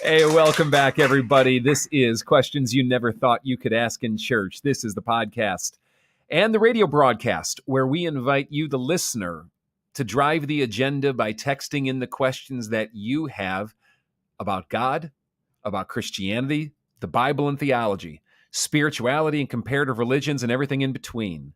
Hey, welcome back, everybody. This is Questions You Never Thought You Could Ask in Church. This is the podcast and the radio broadcast where we invite you, the listener, to drive the agenda by texting in the questions that you have about God, about Christianity, the Bible and theology, spirituality and comparative religions, and everything in between.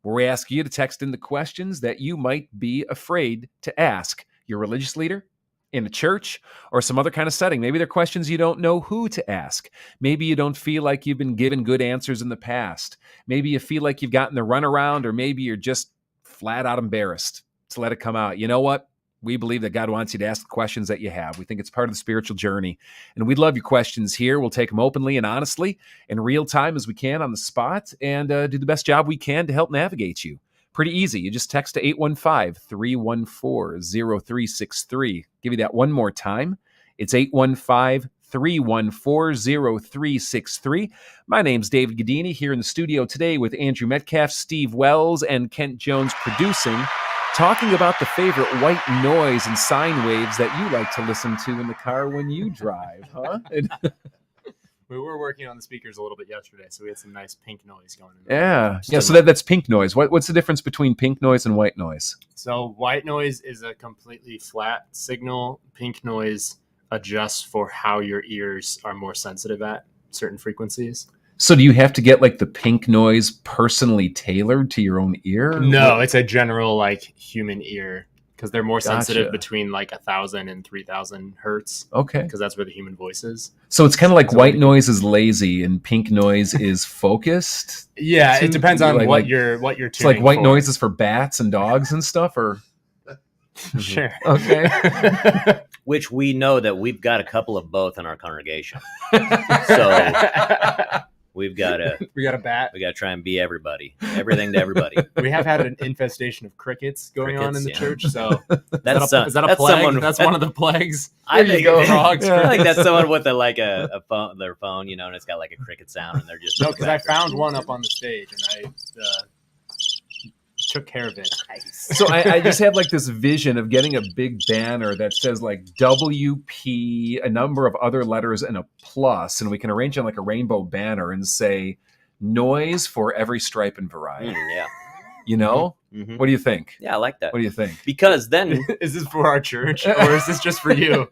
Where we ask you to text in the questions that you might be afraid to ask your religious leader, in a church, or some other kind of setting. Maybe they're questions you don't know who to ask. Maybe you don't feel like you've been given good answers in the past. Maybe you feel like you've gotten the runaround, or maybe you're just flat out embarrassed to let it come out. You know what? We believe that God wants you to ask the questions that you have. We think it's part of the spiritual journey. And we'd love your questions here. We'll take them openly and honestly in real time as we can on the spot, and do the best job we can to help navigate you. Pretty easy. You just text to 815-314-0363. Give you that one more time. It's 815-314-0363. My name's David Gadini, here in the studio today with Andrew Metcalf, Steve Wells, and Kent Jones producing, talking about the favorite white noise and sine waves that you like to listen to in the car when you drive, huh? We were working on the speakers a little bit yesterday, so we had some nice pink noise going in. Yeah. So that's pink noise. What's the difference between pink noise and white noise? So white noise is a completely flat signal. Pink noise adjusts for how your ears are more sensitive at certain frequencies. So do you have to get like the pink noise personally tailored to your own ear? No, it's a general like human ear, because they're more Gotcha. sensitive between like 1,000 and 3,000 hertz. Okay. Because that's where the human voice is. So it's kind of like white noise is lazy and pink noise is focused. Yeah, it depends on what you're tuning. It's like white noise is for bats and dogs and stuff, or Sure. okay. Which we know that we've got a couple of both in our congregation. So we got a bat. We got to try and be everybody, everything to everybody. We have had an infestation of crickets going on in the church. So that's is that a plague? That's one of the plagues. I think frogs. I think that's someone with a phone, their phone, and it's got like a cricket sound, and they're just no. Because I found one up on the stage, and I took care of it. So I just have like this vision of getting a big banner that says like WP, a number of other letters, and a plus, and we can arrange it on like a rainbow banner and say noise for every stripe and variety. Yeah. You know? Mm-hmm. What do you think? Yeah, I like that. What do you think? Because then is this for our church or is this just for you?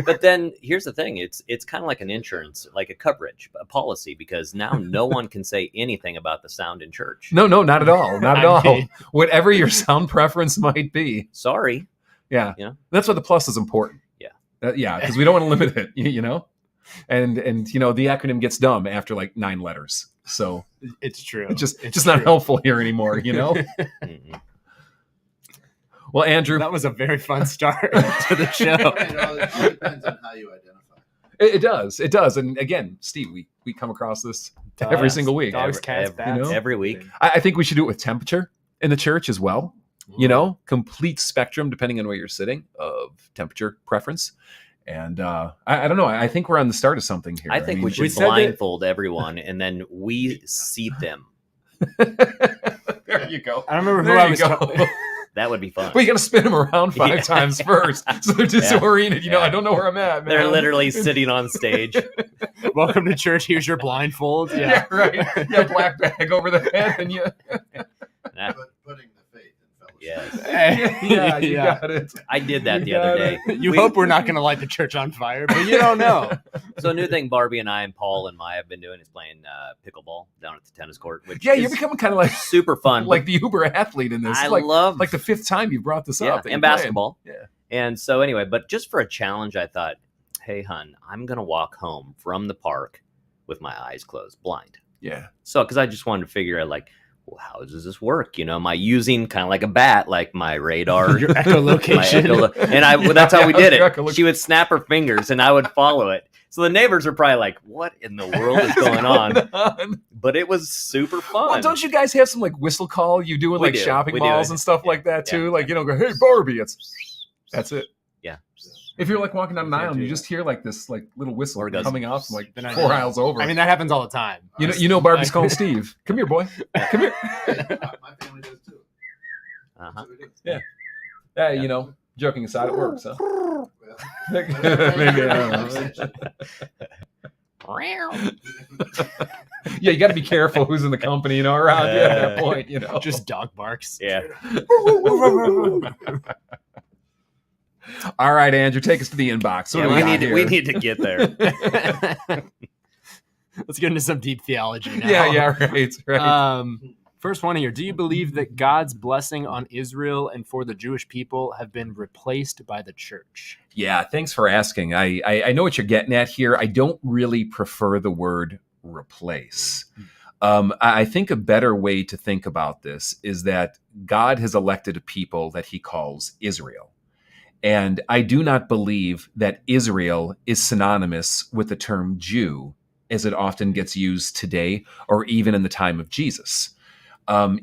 But then here's the thing. It's kind of like an insurance, like a coverage, a policy, because now no one can say anything about the sound in church. No, not at all. Not at all. Whatever your sound preference might be. Sorry. Yeah. That's why the plus is important. Yeah. Because we don't want to limit it, you know? And the acronym gets dumb after like 9 letters. So it's true. It's just not helpful here anymore, you know? Well, Andrew, that was a very fun start to the show. It all depends on how you identify. It does. And again, Steve, we come across this every single week. Dogs, cats, bats. Every week. I think we should do it with temperature in the church as well. Ooh. Complete spectrum, depending on where you're sitting, of temperature preference. And I don't know. I think we're on the start of something here. I think we should blindfold everyone, and then we seat them. There you go. I don't remember who I was talking. That would be fun. Well, you got to spin them around 5 times first, so they're disoriented. I don't know where I'm at, man. They're literally sitting on stage. Welcome to church. Here's your blindfold. Yeah, right. Yeah, black bag over the head, and you. Putting the faith in fellowship. Yes. You got it. I did that the other day. You hope we're not going to light the church on fire, but you don't know. So a new thing Barbie and I and Paul and Maya have been doing is playing pickleball down at the tennis court. Which you're becoming kind of like super fun, like the Uber athlete in this. I love like the 5th time you brought this up. And basketball. Yeah. And so anyway, but just for a challenge, I thought, hey, hun, I'm gonna walk home from the park with my eyes closed, blind. Yeah. So because I just wanted to figure out well, how does this work? Am I using kind of like a bat, like my radar, your echolocation? And that's how we did it. She would snap her fingers and I would follow it. So the neighbors are probably like, what in the world is going on? But it was super fun. Well, don't you guys have some like whistle call you do in like shopping malls and stuff like that too? Like, go, hey, Barbie, that's it. Yeah. If you're like walking down an aisle and you just hear like this like little whistle coming out from like 4 aisles over. I mean, that happens all the time. Barbie's calling Steve. Come here, boy. Come here. My family does too. Uh-huh. Yeah. Joking aside, it works, huh? Maybe, I don't know. Yeah, you got to be careful who's in the company, around you at that point, Just dog barks. Yeah. All right, Andrew, take us to the inbox. What do Yeah, got here? we need to get there. Let's get into some deep theology now. Yeah, right. First one here. Do you believe that God's blessing on Israel and for the Jewish people have been replaced by the church? Yeah, thanks for asking. I know what you're getting at here. I don't really prefer the word replace. I think a better way to think about this is that God has elected a people that he calls Israel. And I do not believe that Israel is synonymous with the term Jew as it often gets used today or even in the time of Jesus.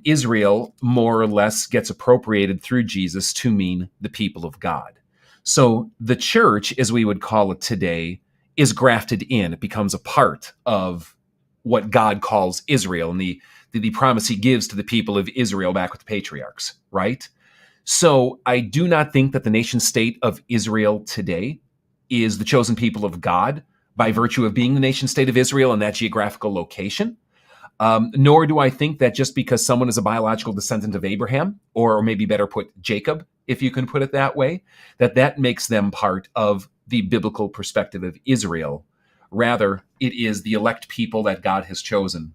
Israel more or less gets appropriated through Jesus to mean the people of God. So the church, as we would call it today, is grafted in. It becomes a part of what God calls Israel and the promise he gives to the people of Israel back with the patriarchs, right? So I do not think that the nation state of Israel today is the chosen people of God by virtue of being the nation state of Israel in that geographical location. Nor do I think that just because someone is a biological descendant of Abraham, or maybe better put, Jacob, if you can put it that way, that makes them part of the biblical perspective of Israel. Rather, it is the elect people that God has chosen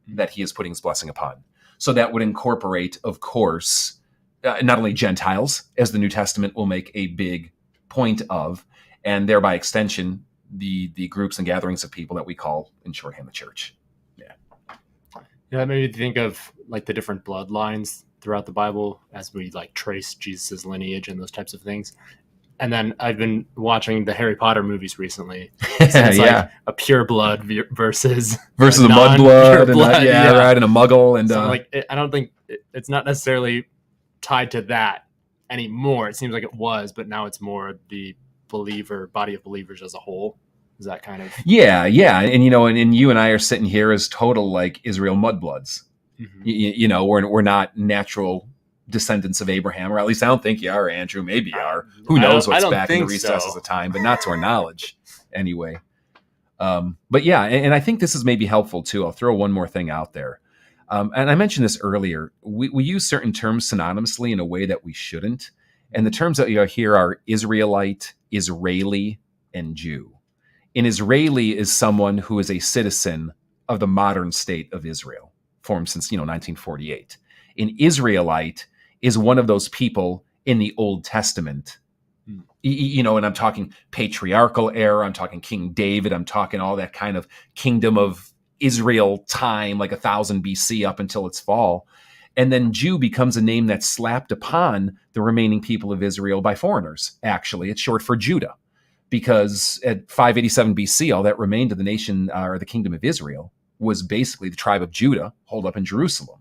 that he is putting his blessing upon. So that would incorporate, of course, not only Gentiles, as the New Testament will make a big point of, and thereby extension, the groups and gatherings of people that we call, in shorthand, the church. Yeah, that made me think of like the different bloodlines throughout the Bible as we like trace Jesus's lineage and those types of things. And then I've been watching the Harry Potter movies recently. So it's like a pure blood versus a mudblood, and right, and a muggle, and so I don't think it's not necessarily tied to that anymore. It seems like it was, but now it's more the body of believers as a whole. Is that kind of yeah, and and you and I are sitting here as total like Israel mudbloods. Mm-hmm. We're not natural descendants of Abraham, or at least I don't think you are, Andrew. Maybe you are. Who knows what's back in the recesses of time, but not to our knowledge anyway. But yeah, and I think this is maybe helpful too. I'll throw one more thing out there. And I mentioned this earlier. We use certain terms synonymously in a way that we shouldn't. And the terms that you hear are Israelite, Israeli, and Jew. An Israeli is someone who is a citizen of the modern state of Israel, formed since 1948. An Israelite is one of those people in the Old Testament, and I'm talking patriarchal era, I'm talking King David, I'm talking all that kind of kingdom of Israel time, like 1000 BC up until its fall. And then Jew becomes a name that's slapped upon the remaining people of Israel by foreigners. Actually, it's short for Judah, because at 587 BC, all that remained of the nation or the kingdom of Israel was basically the tribe of Judah holed up in Jerusalem.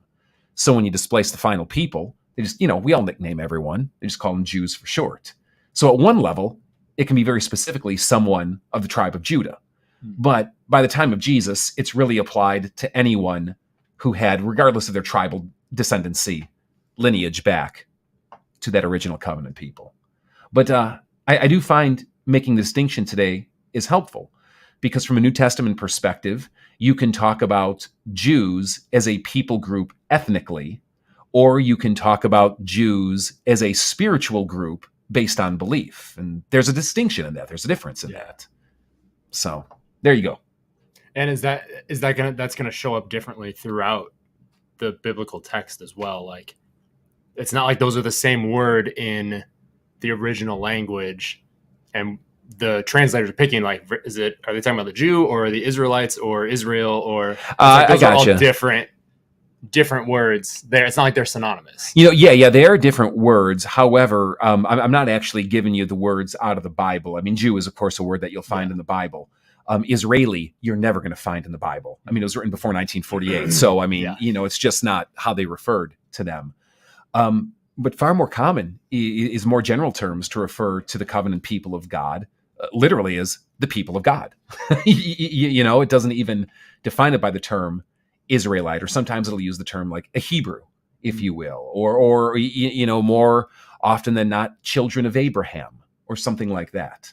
So when you displace the final people, they just, we all nickname everyone. They just call them Jews for short. So at one level, it can be very specifically someone of the tribe of Judah. But by the time of Jesus, it's really applied to anyone who had, regardless of their tribal descendancy, lineage back to that original covenant people. But I do find making the distinction today is helpful, because from a New Testament perspective, you can talk about Jews as a people group ethnically, or you can talk about Jews as a spiritual group based on belief. And there's a distinction in that. There's a difference in that. So there you go. And that's gonna show up differently throughout the biblical text as well. Like, it's not like those are the same word in the original language, and the translators are picking like, are they talking about the Jew or the Israelites or Israel, or those are all different words there. It's not like they're synonymous. Yeah, they are different words. However, I'm not actually giving you the words out of the Bible. I mean, Jew is, of course, a word that you'll find in the Bible. Israeli, you're never going to find in the Bible. I mean, it was written before 1948. So, I mean, it's just not how they referred to them. But far more common is more general terms to refer to the covenant people of God, literally as the people of God. It doesn't even define it by the term Israelite, or sometimes it'll use the term like a Hebrew, if you will, or more often than not, children of Abraham. or something like that.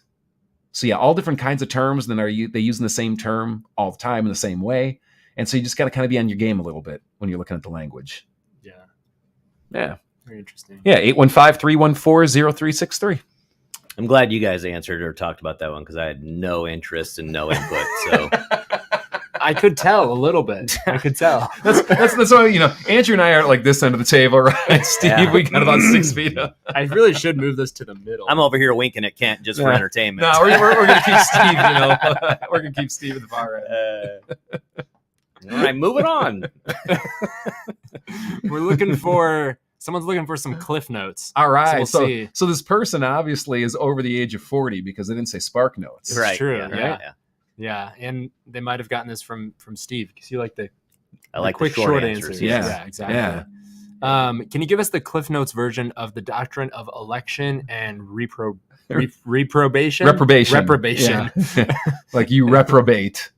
So yeah, all different kinds of terms. Then they using the same term all the time in the same way? And so you just got to kind of be on your game a little bit when you're looking at the language. Yeah. Very interesting. Yeah, 815-314-0363. I'm glad you guys answered or talked about that one because I had no interest and no input. So I could tell a little bit. I could tell. That's why, Andrew and I are like this end of the table, right? Steve, we got about 6 feet up. I really should move this to the middle. I'm over here winking at Kent just for entertainment. No, we're going to keep Steve, we're going to keep Steve at the far end. All right, moving on. Someone's looking for some cliff notes. All right. So we'll see. So this person obviously is over the age of 40 because they didn't say Spark Notes. Right. True. Yeah. Yeah. And they might have gotten this from Steve because you like the quick short answers. Yeah, exactly. Yeah. Can you give us the Cliff Notes version of the doctrine of election and reprobation? Reprobation. Yeah. Like you reprobate.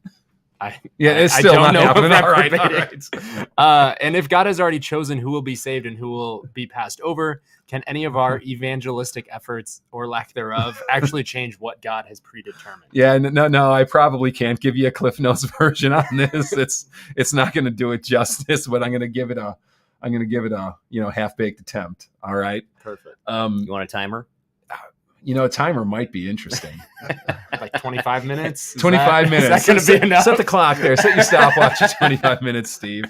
It's still not happening. All right. And if God has already chosen who will be saved and who will be passed over, can any of our evangelistic efforts or lack thereof actually change what God has predetermined? Yeah, no, I probably can't give you a Cliff Notes version on this. It's not going to do it justice, but I'm going to give it a half-baked attempt. All right. Perfect. You want a timer? A timer might be interesting. Like 25 minutes? 25 minutes. Is that going to be enough? Set the clock there. Set your stopwatch at 25 minutes, Steve.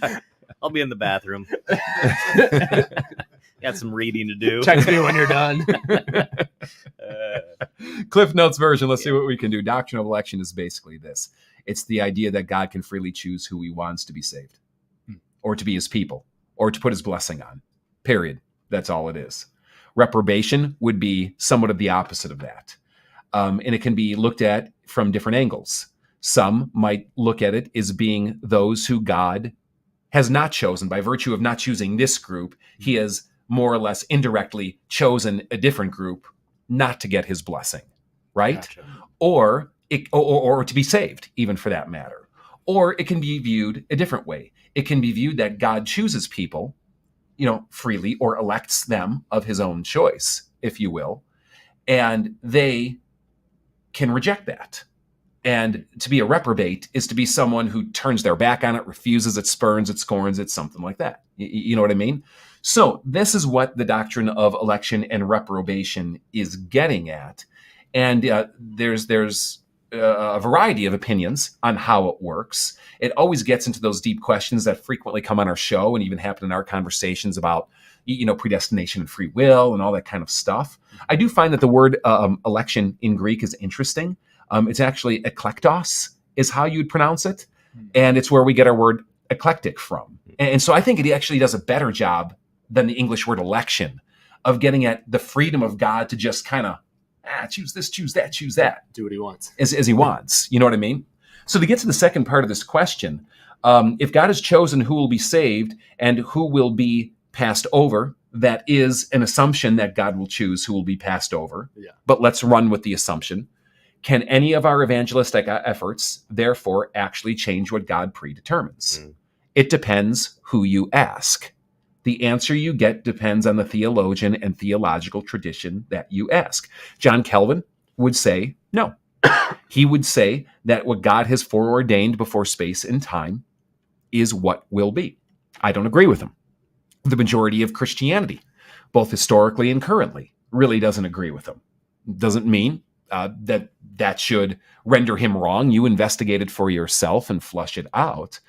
I'll be in the bathroom. Got some reading to do. Text me when you're done. Cliff Notes version. Let's see what we can do. Doctrine of election is basically this. It's the idea that God can freely choose who he wants to be saved or to be his people or to put his blessing on. Period. That's all it is. Reprobation would be somewhat of the opposite of that. And it can be looked at from different angles. Some might look at it as being those who God has not chosen. By virtue of not choosing this group, he has more or less indirectly chosen a different group not to get his blessing, right? Gotcha. Or to be saved, even for that matter. Or it can be viewed a different way. It can be viewed that God chooses people freely or elects them of his own choice, if you will, and they can reject that. And to be a reprobate is to be someone who turns their back on it, refuses it, spurns it, scorns it, something like that. You know what I mean? So this is what the doctrine of election and reprobation is getting at. And there's a variety of opinions on how it works. It always gets into those deep questions that frequently come on our show and even happen in our conversations about, predestination and free will and all that kind of stuff. I do find that the word election in Greek is interesting. It's actually eklektos is how you'd pronounce it. And it's where we get our word eclectic from. And so I think it actually does a better job than the English word election of getting at the freedom of God to just kind of choose this, choose that, choose that. Do what he wants. As he wants. You know what I mean? So to get to the second part of this question, if God has chosen who will be saved and who will be passed over, that is an assumption that God will choose who will be passed over. Yeah. But let's run with the assumption. Can any of our evangelistic efforts, therefore, actually change what God predetermines? It depends who you ask. The answer you get depends on the theologian and theological tradition that you ask. John Calvin would say no. He would say that what God has foreordained before space and time is what will be. I don't agree with him. The majority of Christianity, both historically and currently, really doesn't agree with him. Doesn't mean that should render him wrong. You investigate it for yourself and flush it out.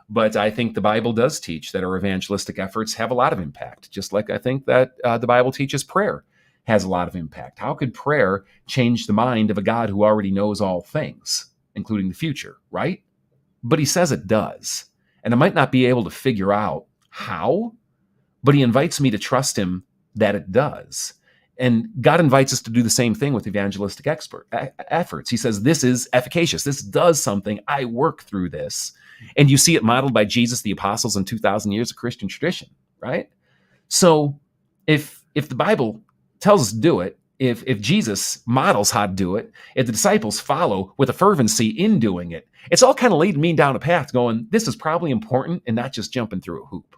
But I think the Bible does teach that our evangelistic efforts have a lot of impact, just like I think that the Bible teaches prayer has a lot of impact. How could prayer change the mind of a God who already knows all things, including the future, right? But he says it does. And I might not be able to figure out how, but he invites me to trust him that it does. And God invites us to do the same thing with evangelistic efforts. He says, this is efficacious. This does something. I work through this. And you see it modeled by Jesus, the apostles, and 2,000 years of Christian tradition, right? So if the Bible tells us to do it, if Jesus models how to do it, if the disciples follow with a fervency in doing it, it's all kind of leading me down a path going, this is probably important and not just jumping through a hoop.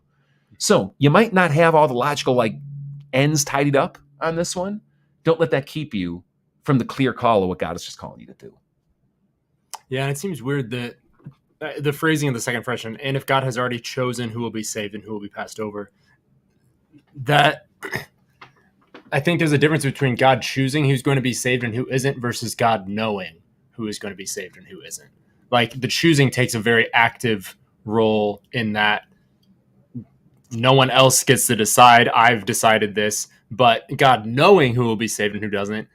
So you might not have all the logical ends tidied up on this one. Don't let that keep you from the clear call of what God is just calling you to do. Yeah, and it seems weird that the phrasing of the second question, and if God has already chosen who will be saved and who will be passed over, that I think there's a difference between God choosing who's going to be saved and who isn't versus God knowing who is going to be saved and who isn't. Like, the choosing takes a very active role in that no one else gets to decide. I've decided this, but God knowing who will be saved and who doesn't,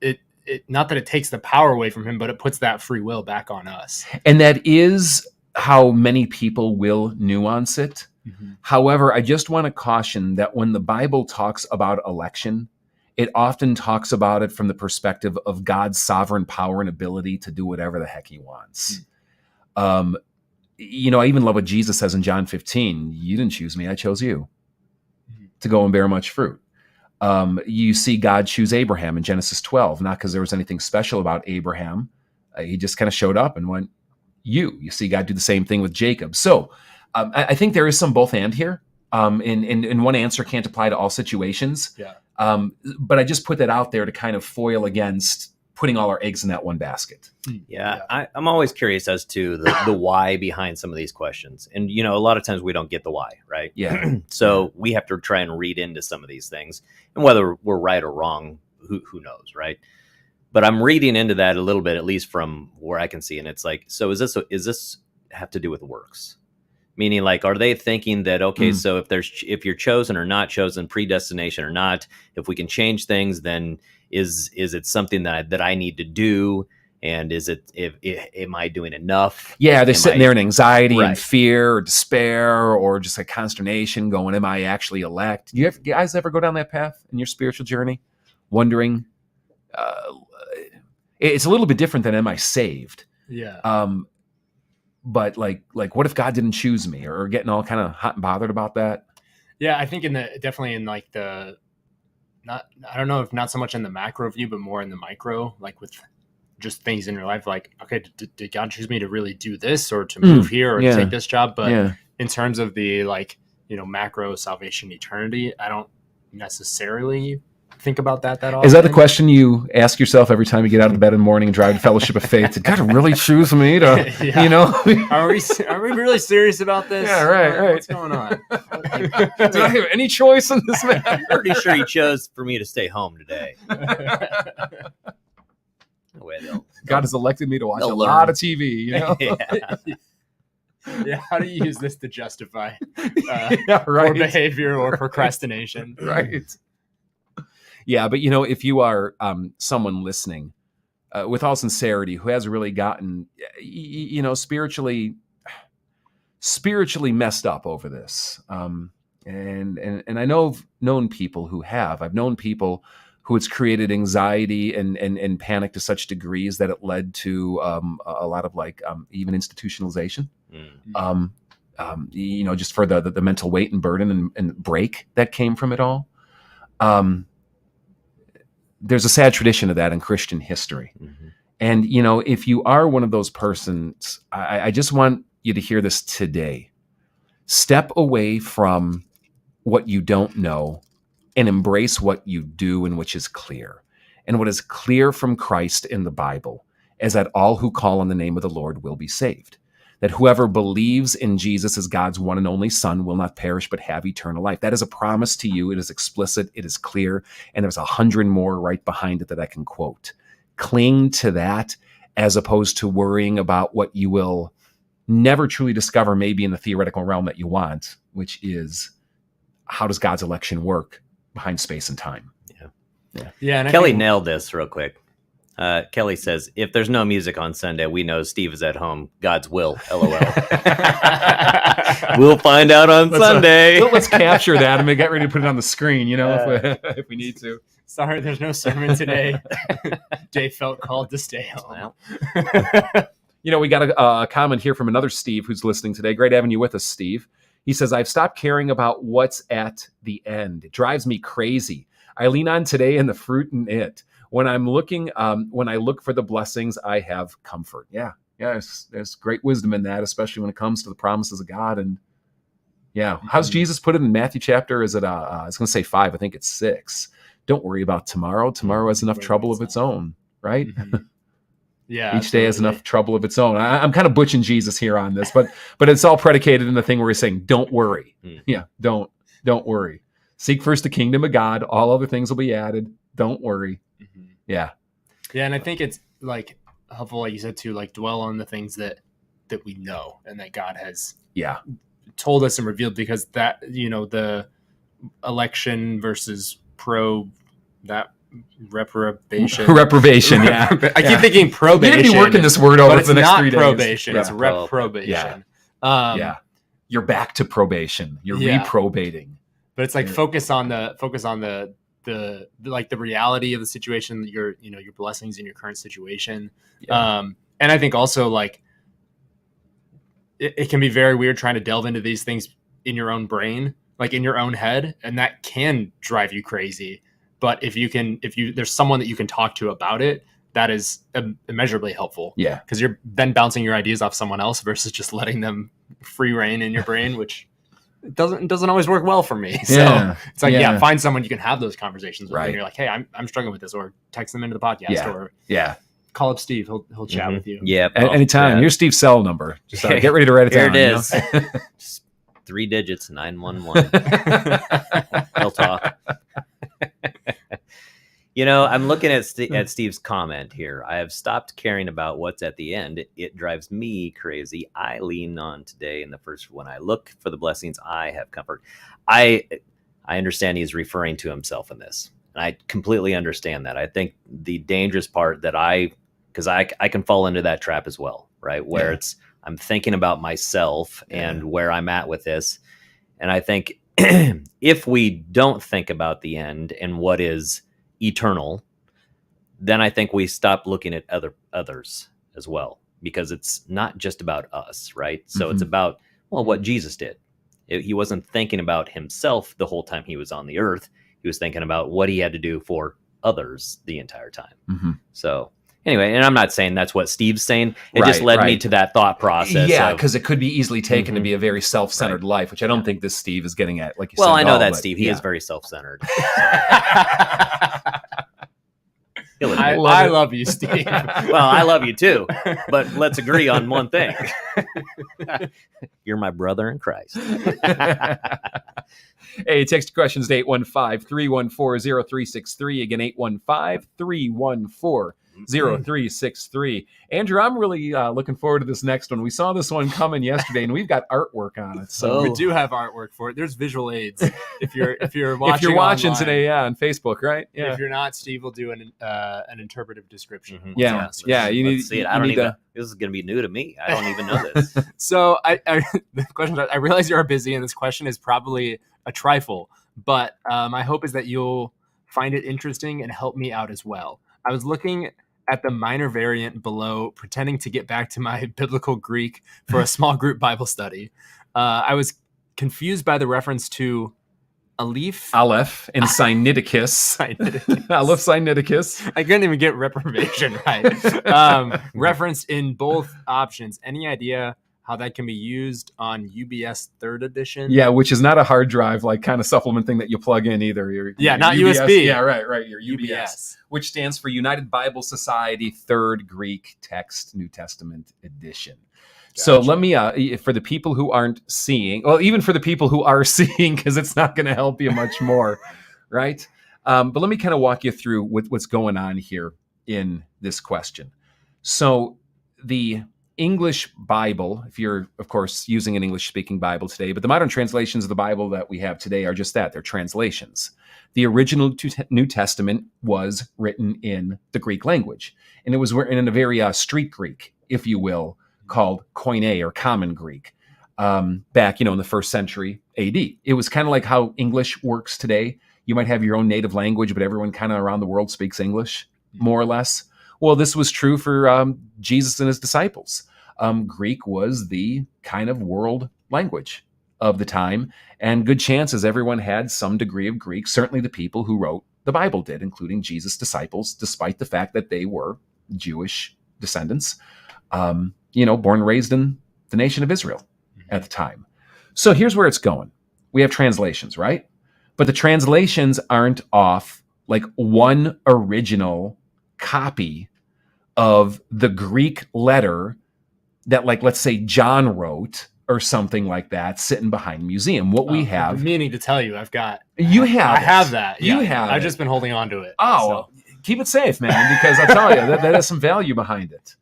it not that it takes the power away from him, but it puts that free will back on us. And that is how many people will nuance it. Mm-hmm. However, I just want to caution that when the Bible talks about election, it often talks about it from the perspective of God's sovereign power and ability to do whatever the heck he wants. Mm-hmm. I even love what Jesus says in John 15. You didn't choose me, I chose you to go and bear much fruit. You see God choose Abraham in Genesis 12, not because there was anything special about Abraham. He just kind of showed up and went, you see God do the same thing with Jacob. So I think there is some both and here. And one answer can't apply to all situations. Yeah. But I just put that out there to kind of foil against putting all our eggs in that one basket. Yeah. I'm always curious as to the why behind some of these questions. And, a lot of times we don't get the why, right? Yeah. So we have to try and read into some of these things. And whether we're right or wrong, who knows, right? But I'm reading into that a little bit, at least from where I can see. And it's like, so is this have to do with works? Meaning, like, are they thinking that, okay, so if you're chosen or not chosen, predestination or not, if we can change things, then is it something that I need to do? And is it, am I doing enough? Yeah, they're sitting there in anxiety Right. and fear or despair or just like consternation going, am I actually elect? Do you guys ever go down that path in your spiritual journey? Wondering, it's a little bit different than am I saved? Yeah. But like, what if God didn't choose me, or getting all kind of hot and bothered about that? Yeah, I think definitely in like I don't know if not so much in the macro view, but more in the micro, like with just things in your life. Like, okay, did God choose me to really do this or to move here or to take this job? But in terms of the macro salvation, eternity, I don't necessarily think about that often. Is that the question you ask yourself every time you get out of bed in the morning and drive to Fellowship of Faith? Did God really choose me to, Are we really serious about this? Yeah, right. What's going on? Do I have any choice in this matter? I'm pretty sure he chose for me to stay home today. God has elected me to watch a lot of TV, Yeah, how do you use this to justify poor behavior or procrastination? Right. Yeah, but if you are someone listening with all sincerity who has really gotten, spiritually messed up over this, and I know I've known people who have. I've known people who it's created anxiety and panic to such degrees that it led to a lot of even institutionalization. Just for the mental weight and burden and break that came from it all. There's a sad tradition of that in Christian history. Mm-hmm. And, if you are one of those persons, I just want you to hear this today. Step away from what you don't know and embrace what you do and which is clear. And what is clear from Christ in the Bible is that all who call on the name of the Lord will be saved. That whoever believes in Jesus as God's one and only Son will not perish but have eternal life. That is a promise to you. It is explicit. It is clear. And there's 100 more right behind it that I can quote. Cling to that as opposed to worrying about what you will never truly discover maybe in the theoretical realm that you want, which is how does God's election work behind space and time? Yeah. And Kelly nailed this real quick. Kelly says, if there's no music on Sunday, we know Steve is at home. God's will, LOL. We'll find out on Sunday. Let's capture that and get ready to put it on the screen, if we need to. Sorry, there's no sermon today. Dave felt called to stay home. We got a comment here from another Steve who's listening today. Great having you with us, Steve. He says, I've stopped caring about what's at the end. It drives me crazy. I lean on today and the fruit in it. When I'm looking, when I look for the blessings, I have comfort. Yeah, there's great wisdom in that, especially when it comes to the promises of God. And how's Jesus put it in Matthew chapter? Is it? I was going to say 5. I think it's 6. don't worry about tomorrow. Tomorrow has enough trouble of its own, right? Mhm. Yeah, Each day has absolutely. enough trouble of its own. I'm kind of butching Jesus here on this, but it's all predicated in the thing where he's saying, don't worry. Yeah, don't worry. Seek first the kingdom of God. All other things will be added. Don't worry. Mhm. Yeah. Yeah, and I think it's like helpful, like you said, to like dwell on the things that we know and that God has told us and revealed, because that, the election versus reprobation. Reprobation, yeah. I keep thinking probation. You're going to be working this word over for the next 3 days. Probation. It's reprobation. Yeah. You're back to probation. You're reprobating. But it's like focus on the like the reality of the situation, your blessings in your current situation. And I think also like it can be very weird trying to delve into these things in your own brain, like in your own head, and that can drive you crazy. But if there's someone that you can talk to about it, that is immeasurably helpful. Yeah, because you're then bouncing your ideas off someone else versus just letting them free reign in your brain, which doesn't always work well for me. So it's like, find someone you can have those conversations with. Right. And you're like, hey, I'm struggling with this, or text them into the podcast, or call up Steve. He'll chat with you. Yeah, anytime. Here's Steve's cell number. Just get ready to write it down. Here it is. Just 3 digits, 911. He'll talk. I'm looking at Steve's comment here. I have stopped caring about what's at the end. It drives me crazy. I lean on today in the first when I look for the blessings, I have comfort. I understand he's referring to himself in this, and I completely understand that. I think the dangerous part that because I can fall into that trap as well, right? Where I'm thinking about myself and where I'm at with this. And I think if we don't think about the end and what is eternal, then I think we stop looking at others as well, because it's not just about us, right? So it's about, what Jesus did. He wasn't thinking about himself the whole time he was on the earth. He was thinking about what he had to do for others the entire time. So anyway, and I'm not saying that's what Steve's saying. It just led me to that thought process. Yeah, because it could be easily taken to be a very self-centered life, which I don't think this Steve is getting at. Like you said, I know that Steve. He is very self-centered. I love you, Steve. Well, I love you too, but let's agree on one thing. You're my brother in Christ. Hey, text questions to 815-314-0363. Again, 815-314-0363. Andrew, I'm really looking forward to this next one. We saw this one coming yesterday, and we've got artwork on it. So we do have artwork for it. There's visual aids if you're watching. If you're watching online. today, on Facebook, right? Yeah. If you're not, Steve will do an interpretive description. Yeah. You need to see it. This is going to be new to me. I don't even know this. So the question. I realize you're busy, and this question is probably a trifle, but my hope is that you'll find it interesting and help me out as well. I was looking at the minor variant below, pretending to get back to my biblical Greek for a small group Bible study. I was confused by the reference to Aleph and Sinaiticus. Aleph Sinaiticus. I couldn't even get reprobation right. Referenced in both options. Any idea how that can be used on UBS 3rd edition? Yeah, which is not a hard drive, like kind of supplement thing that you plug in either. Not UBS, USB. Yeah, right. Your UBS, which stands for United Bible Society 3rd Greek Text New Testament Edition. Gotcha. So let me, for the people who aren't seeing, well, even for the people who are seeing, because it's not going to help you much more, right? But let me kind of walk you through what's going on here in this question. So the English Bible, if you're, of course, using an English-speaking Bible today, but the modern translations of the Bible that we have today are just that. They're translations. The original New Testament was written in the Greek language, and it was written in a very street Greek, if you will, called Koine, or Common Greek, back, in the 1st century AD. It was kind of like how English works today. You might have your own native language, but everyone kind of around the world speaks English, more or less. Well, this was true for Jesus and his disciples. Greek was the kind of world language of the time, and good chances everyone had some degree of Greek. Certainly the people who wrote the Bible did, including Jesus' disciples, despite the fact that they were Jewish descendants, born and raised in the nation of Israel at the time. So here's where it's going. We have translations, right? But the translations aren't off like one original copy of the Greek letter that, like, let's say John wrote or something like that, sitting behind a museum. What we I've have, been meaning to tell you, I have have that. You Yeah. have I've it. just been holding on to it. Oh, so. keep it safe, man, because I'll tell you, that has some value behind it.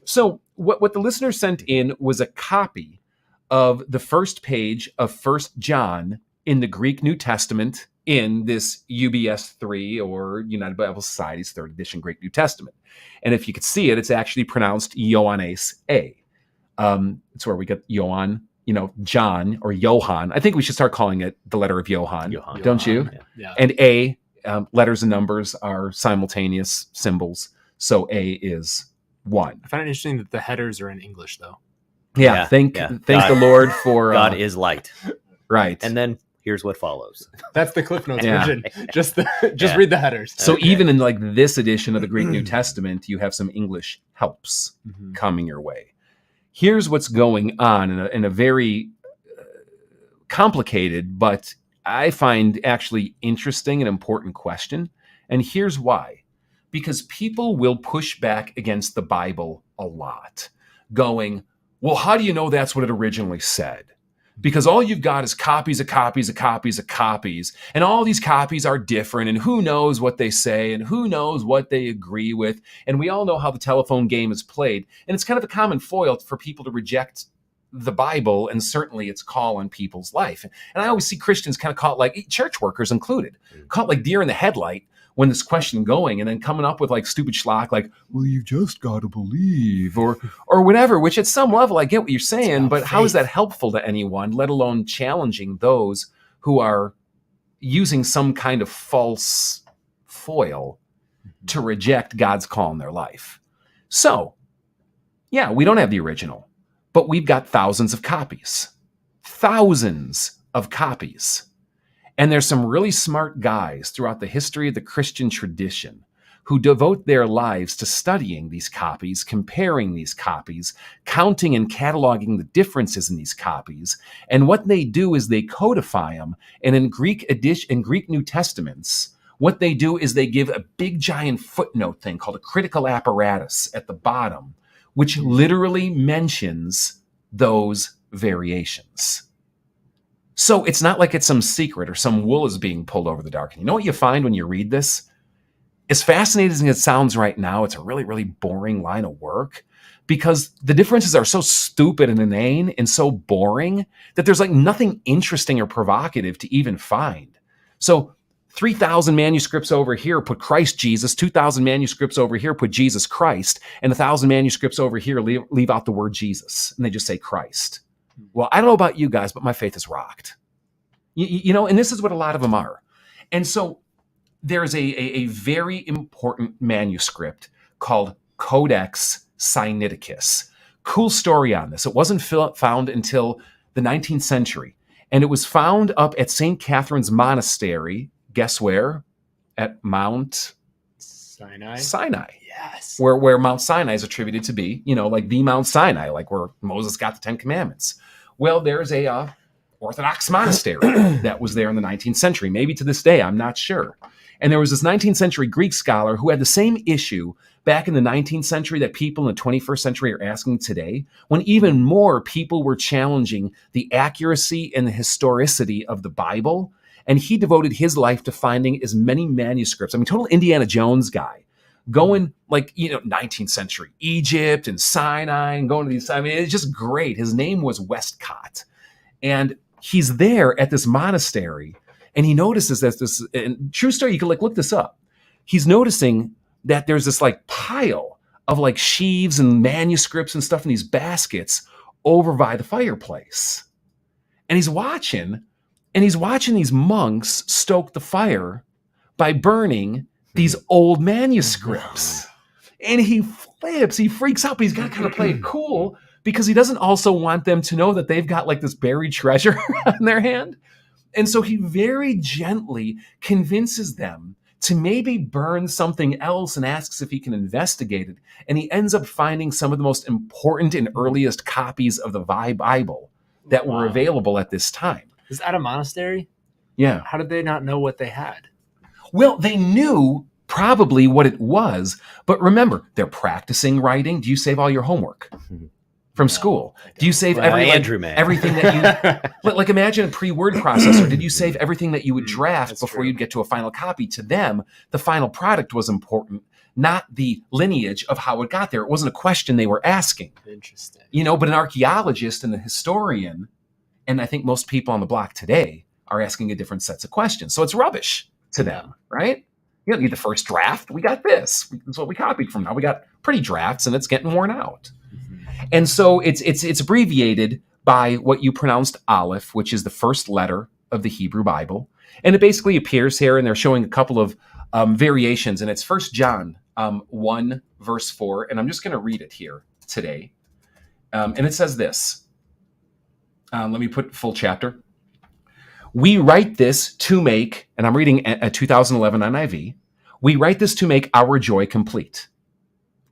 So what the listener sent in was a copy of the first page of 1 John in the Greek New Testament in this UBS 3, or United Bible Society's 3rd edition Greek New Testament. And if you could see it, it's actually pronounced Ioannes A. It's where we get Ioan, John or Johann. I think we should start calling it the letter of Johann. Don't you? Yeah. And A, letters and numbers are simultaneous symbols. So A is 1. I find it interesting that the headers are in English, though. Yeah. Thank the Lord for God is light. Right. And then here's what follows. That's the Cliff Notes Yeah. version. Just read the headers. So Okay. even in like this edition of the Greek New Testament, you have some English helps coming your way. Here's what's going on in a very complicated, but I find actually interesting and important question. And here's why. Because people will push back against the Bible a lot, going, well, how do you know that's what it originally said? Because all you've got is copies of copies of copies of copies, and all these copies are different, and who knows what they say, and who knows what they agree with, and we all know how the telephone game is played, and it's kind of a common foil for people to reject the Bible, and certainly its call on people's life. And I always see Christians kind of caught, like church workers included, caught like deer in the headlight when this question going, and then coming up with like stupid schlock like, well, you've just got to believe, or whatever, which at some level I get what you're saying, but how is that helpful to anyone, let alone challenging those who are using some kind of false foil to reject God's call in their life? So, yeah, we don't have the original, but we've got thousands of copies. And there's some really smart guys throughout the history of the Christian tradition who devote their lives to studying these copies, comparing these copies, counting and cataloging the differences in these copies. And what they do is they codify them. And in Greek New Testaments, what they do is they give a big giant footnote thing called a critical apparatus at the bottom, which literally mentions those variations. So it's not like it's some secret or some wool is being pulled over the dark. And you know what you find when you read this? As fascinating as it sounds right now, it's a really, really boring line of work because the differences are so stupid and inane and so boring that there's like nothing interesting or provocative to even find. So 3,000 manuscripts over here put Christ Jesus, 2,000 manuscripts over here put Jesus Christ, and 1,000 manuscripts over here leave out the word Jesus, and they just say Christ. Well, I don't know about you guys, but my faith is rocked. And this is what a lot of them are. And so there's a very important manuscript called Codex Sinaiticus. Cool story on this. It wasn't found until the 19th century. And it was found up at St. Catherine's Monastery. Guess where? At Mount Sinai. Yes. Where Mount Sinai is attributed to be, like the Mount Sinai, like where Moses got the 10 Commandments. Well, there's a Orthodox monastery that was there in the 19th century, maybe to this day, I'm not sure. And there was this 19th century Greek scholar who had the same issue back in the 19th century that people in the 21st century are asking today, when even more people were challenging the accuracy and the historicity of the Bible. And he devoted his life to finding as many manuscripts. I mean, total Indiana Jones guy. Going 19th century Egypt and Sinai and going to these, I mean, it's just great. His name was Westcott. And he's there at this monastery and he notices that this, and true story, you can look this up. He's noticing that there's this pile of sheaves and manuscripts and stuff in these baskets over by the fireplace. And he's watching these monks stoke the fire by burning these old manuscripts. And he freaks out, but he's got to kind of play it cool because he doesn't also want them to know that they've got this buried treasure on their hand. And so he very gently convinces them to maybe burn something else and asks if he can investigate it. And he ends up finding some of the most important and earliest copies of the Bible that were available at this time. Is that a monastery? Yeah. How did they not know what they had? Well, they knew probably what it was, but remember, they're practicing writing. Do you save all your homework from school? Do you save everything that you like? Imagine a pre-word processor. Did you save everything that you would draft before you'd get to a final copy? To them, the final product was important, not the lineage of how it got there. It wasn't a question they were asking. Interesting. But an archaeologist and a historian, and I think most people on the block today, are asking a different sets of questions. So it's rubbish to them, right? You don't need the first draft. We got this. That's what we copied from. Now we got pretty drafts, and it's getting worn out. And so it's abbreviated by what you pronounced Aleph, which is the first letter of the Hebrew Bible. And it basically appears here, and they're showing a couple of variations. And it's 1 John 1, verse 4. And I'm just going to read it here today. And it says this. Let me put full chapter. We write this to make, and I'm reading a 2011 NIV, we write this to make our joy complete.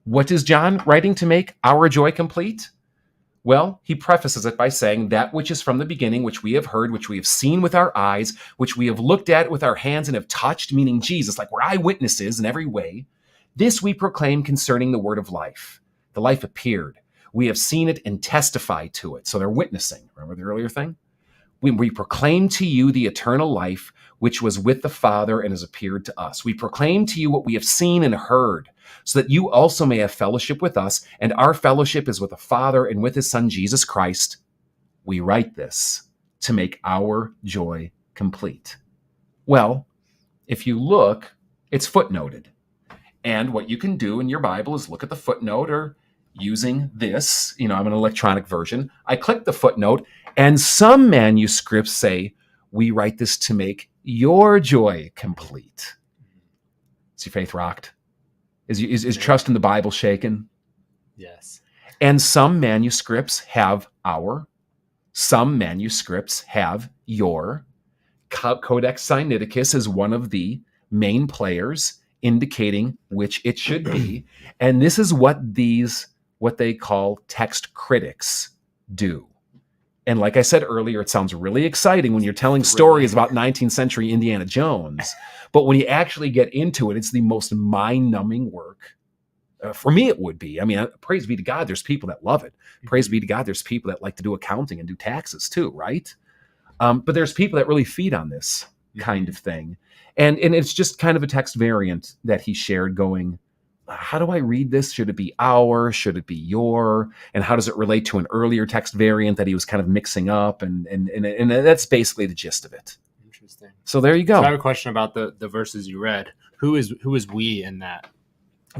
What is John writing to make our joy complete? Well, he prefaces it by saying that which is from the beginning, which we have heard, which we have seen with our eyes, which we have looked at with our hands and have touched, meaning Jesus, like we're eyewitnesses in every way. This we proclaim concerning the word of life. The life appeared. We have seen it and testified to it. So they're witnessing. Remember the earlier thing? We proclaim to you the eternal life, which was with the Father and has appeared to us. We proclaim to you what we have seen and heard, so that you also may have fellowship with us, and our fellowship is with the Father and with his Son, Jesus Christ. We write this to make our joy complete. Well, if you look, it's footnoted. And what you can do in your Bible is look at the footnote, or using this, I'm an electronic version. I click the footnote, and some manuscripts say, we write this to make your joy complete. Is your faith rocked? Is trust in the Bible shaken? Yes. And some manuscripts have our, some manuscripts have your. Codex Sinaiticus is one of the main players indicating which it should be. And this is what they call text critics do. And like I said earlier, it sounds really exciting when you're telling stories about 19th century Indiana Jones. But when you actually get into it, it's the most mind-numbing work. For me, it would be. I mean, praise be to God, there's people that love it. Praise be to God, there's people that like to do accounting and do taxes too, right? But there's people that really feed on this kind of thing. And it's just kind of a text variant that he shared going, how do I read this? Should it be our? Should it be your? And how does it relate to an earlier text variant that he was kind of mixing up? And that's basically the gist of it. Interesting. So there you go. So I have a question about the verses you read. Who is we in that?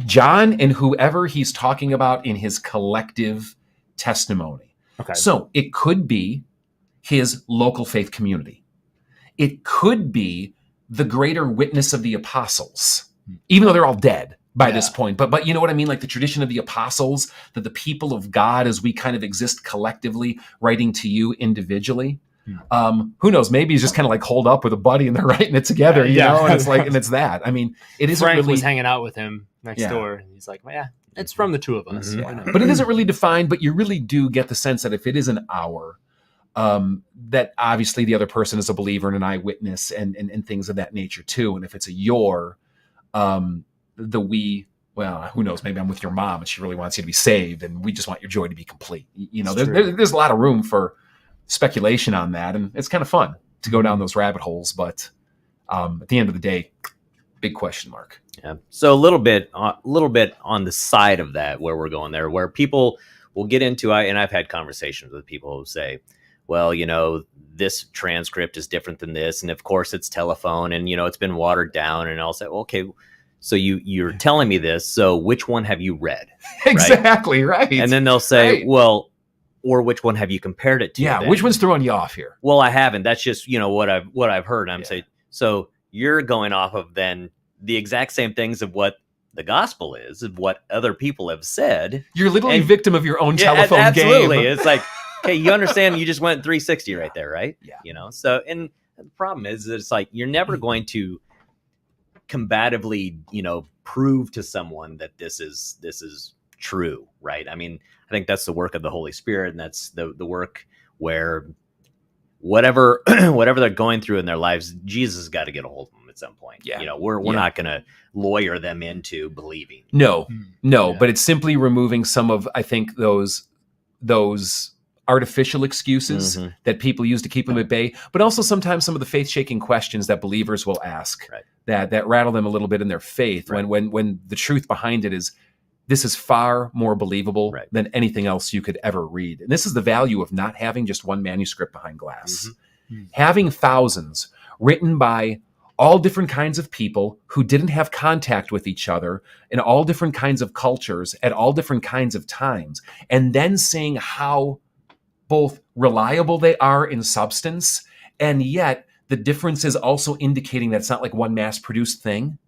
John and whoever he's talking about in his collective testimony. Okay. So it could be his local faith community. It could be the greater witness of the apostles, even though they're all dead by this point. But you know what I mean? Like the tradition of the apostles, that the people of God, as we kind of exist collectively, writing to you individually. Who knows? Maybe he's just kind of like holed up with a buddy and they're writing it together, you know? And it's like, and it's that. I mean, it isn't Frank really was hanging out with him next door, and he's like, well, yeah, it's from the two of us. Yeah. But it isn't really defined, but you really do get the sense that if it is an our, that obviously the other person is a believer and an eyewitness and things of that nature too. And if it's a your, the we, well, who knows? Maybe I'm with your mom and she really wants you to be saved, and we just want your joy to be complete. You know, there's a lot of room for speculation on that, and it's kind of fun to go down those rabbit holes. But at the end of the day, big question mark. Yeah. So a little bit on the side of that, where we're going there, where people will get into, and I've had conversations with people who say, well, you know, this transcript is different than this, and of course it's telephone, and you know, it's been watered down, and I'll say, well, okay, so you're telling me this, so which one have you read? Exactly, right. And then they'll say, well, or which one have you compared it to? Yeah, then? Which one's throwing you off here? Well, I haven't. That's just, you know, what I've heard. I'm saying, so you're going off of then the exact same things of what the gospel is, of what other people have said. You're literally victim of your own telephone absolutely. game. It's like, okay, you understand, you just went 360 right there, right? Yeah. You know, so, and the problem is that it's like, you're never going to combatively, you know, prove to someone that this is true, right? I mean, I think that's the work of the Holy Spirit, and that's the work where whatever they're going through in their lives, Jesus has got to get a hold of them. at some point. Yeah. You know, we're not going to lawyer them into believing. No, Yeah. but it's simply removing some of, I think, those artificial excuses that people use to keep them at bay, but also sometimes some of the faith-shaking questions that believers will ask that rattle them a little bit in their faith when the truth behind it is, this is far more believable than anything else you could ever read. And this is the value of not having just one manuscript behind glass. Having thousands written by all different kinds of people who didn't have contact with each other in all different kinds of cultures at all different kinds of times, and then seeing how both reliable they are in substance, and yet the difference is also indicating that it's not like one mass-produced thing,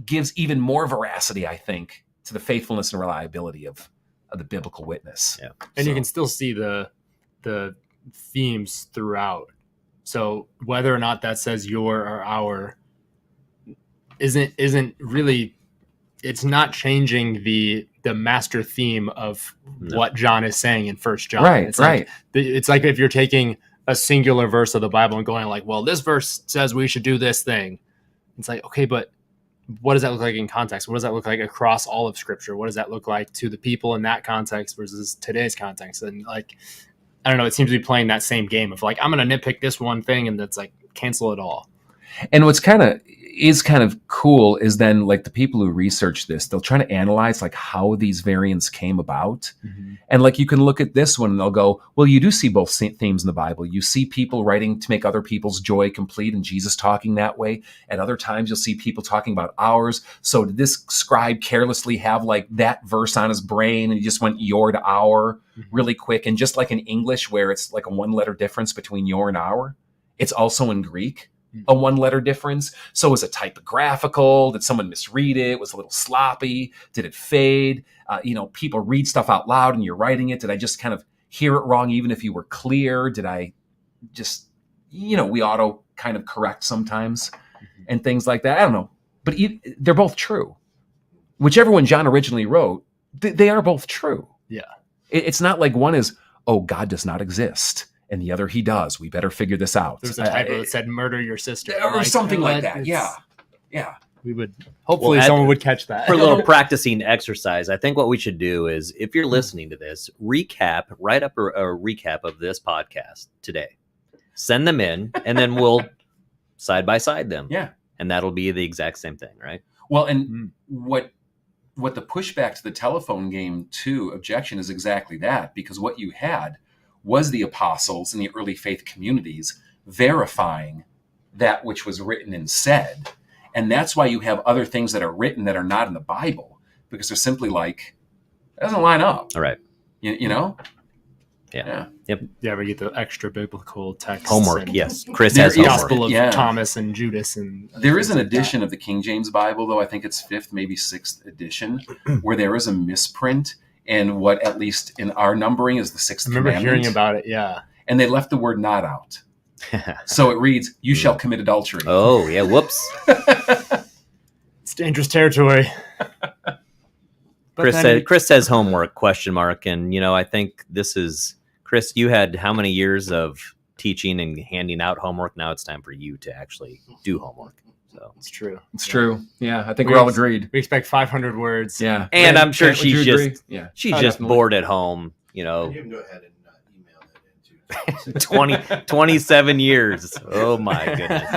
gives even more veracity, I think, to the faithfulness and reliability of the biblical witness. Yeah. And you can still see the themes throughout. So whether or not that says your or our isn't really, it's not changing the master theme of what John is saying in 1 John. Right, It's like if you're taking a singular verse of the Bible and going like, well, this verse says we should do this thing. It's like, okay, but what does that look like in context? What does that look like across all of Scripture? What does that look like to the people in that context versus today's context? And like, I don't know, it seems to be playing that same game of like, I'm going to nitpick this one thing and that's like, cancel it all. And what's kind of cool is then like the people who research this, they'll try to analyze like how these variants came about. And like you can look at this one and they'll go, well, you do see both themes in the Bible. You see people writing to make other people's joy complete and Jesus talking that way. At other times you'll see people talking about ours. So did this scribe carelessly have like that verse on his brain and he just went your to our really quick? And just like in English where it's like a 1-letter difference between your and our, it's also in Greek a 1-letter difference. So was it typographical? Did someone misread it? Was it a little sloppy? Did it fade? People read stuff out loud and you're writing it. Did I just kind of hear it wrong even if you were clear? Did I just, we auto kind of correct sometimes and things like that. I don't know. But they're both true. Whichever one John originally wrote, they are both true. Yeah. It's not like one is, oh, God does not exist, and the other, he does. We better figure this out. There's a typo that said murder your sister. Or like, something like that. Yeah. We would, hopefully someone would catch that. For a little practicing exercise, I think what we should do is, if you're listening to this, write up a recap of this podcast today. Send them in, and then we'll side by side them. Yeah. And that'll be the exact same thing, right? Well, and what the pushback to the telephone game to objection is exactly that, because what you had was the apostles and the early faith communities verifying that which was written and said. And that's why you have other things that are written that are not in the Bible, because they're simply like, it doesn't line up. All right. You know? Yeah. Yep. Yeah, we get the extra biblical text. Homework, yes. Chris has the homework. Gospel of Thomas and Judas. And there is an edition of the King James Bible, though I think it's 5th, maybe 6th edition, where there is a misprint. And what, at least in our numbering, is the 6th commandment. I remember hearing about it, yeah. And they left the word not out. So it reads, you shall commit adultery. Oh, yeah, whoops. It's dangerous territory. Chris says homework, ? And, I think this is, Chris, you had how many years of teaching and handing out homework? Now it's time for you to actually do homework. So it's true. It's true. Yeah, I think we're all agreed. We expect 500 words. Yeah. And I'm sure she's just definitely bored at home, You can go ahead and email that into 27 years. Oh my goodness.